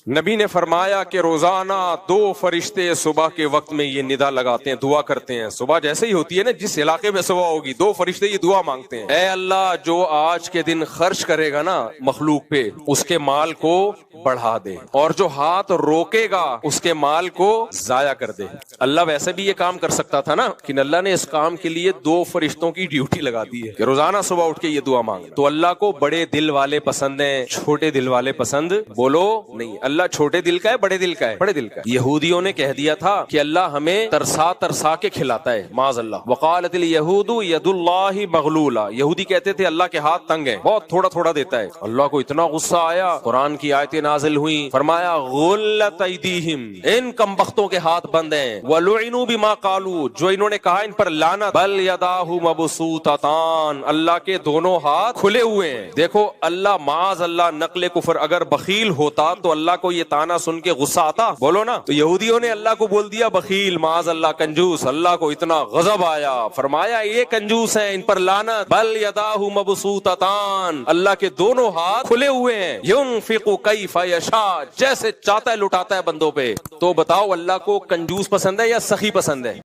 نبی نے فرمایا کہ روزانہ 2 فرشتے صبح کے وقت میں یہ ندا لگاتے ہیں، دعا کرتے ہیں. صبح جیسے ہی ہوتی ہے نا، جس علاقے میں صبح ہوگی 2 فرشتے یہ دعا مانگتے ہیں، اے اللہ جو آج کے دن خرچ کرے گا نا مخلوق پہ اس کے مال کو بڑھا دے، اور جو ہاتھ روکے گا اس کے مال کو ضائع کر دے. اللہ ویسے بھی یہ کام کر سکتا تھا نا، لیکن اللہ نے اس کام کے لیے 2 فرشتوں کی ڈیوٹی لگا دی ہے کہ روزانہ صبح اٹھ کے یہ دعا مانگ. تو اللہ کو بڑے دل والے پسند ہیں، چھوٹے دل والے پسند بولو نہیں. اللہ چھوٹے دل کا ہے، بڑے دل کا ہے، بڑے دل کا ہے. یہودیوں نے کہہ دیا تھا کہ اللہ ہمیں ترسا کے کھلاتا ہے، معاذ اللہ. وقالت الیہود ید اللہ مغلولہ، یہودی کہتے تھے اللہ کے ہاتھ تنگ ہیں، بہت تھوڑا تھوڑا دیتا ہے. اللہ کو اتنا غصہ آیا، قرآن کی آیتیں نازل ہوئیں، فرمایا غلت ایدیہم، ان کمبختوں کے ہاتھ بند ہیں، ولعنوا بما قالوا، جو انہوں نے کہا ان پر لعنت، بل یداہ مبسوطتان، اللہ کے دونوں ہاتھ کھلے ہوئے ہیں. دیکھو اللہ معاذ اللہ نقل کفر، اگر بخیل ہوتا تو اللہ اللہ کو یہ تانا سن کے غصہ آتا؟ بولو نا. تو یہودیوں نے اللہ کو بول دیا بخیل، معاذ اللہ کنجوس. اللہ کو اتنا غضب آیا، فرمایا یہ کنجوس ہیں، ان پر لعنت. بل یداہ مبسوطتان، اللہ کے دونوں ہاتھ کھلے ہوئے ہیں. ينفق کیف یشاء، جیسے چاہتا ہے لٹاتا ہے بندوں پہ. تو بتاؤ اللہ کو کنجوس پسند ہے یا سخی پسند ہے؟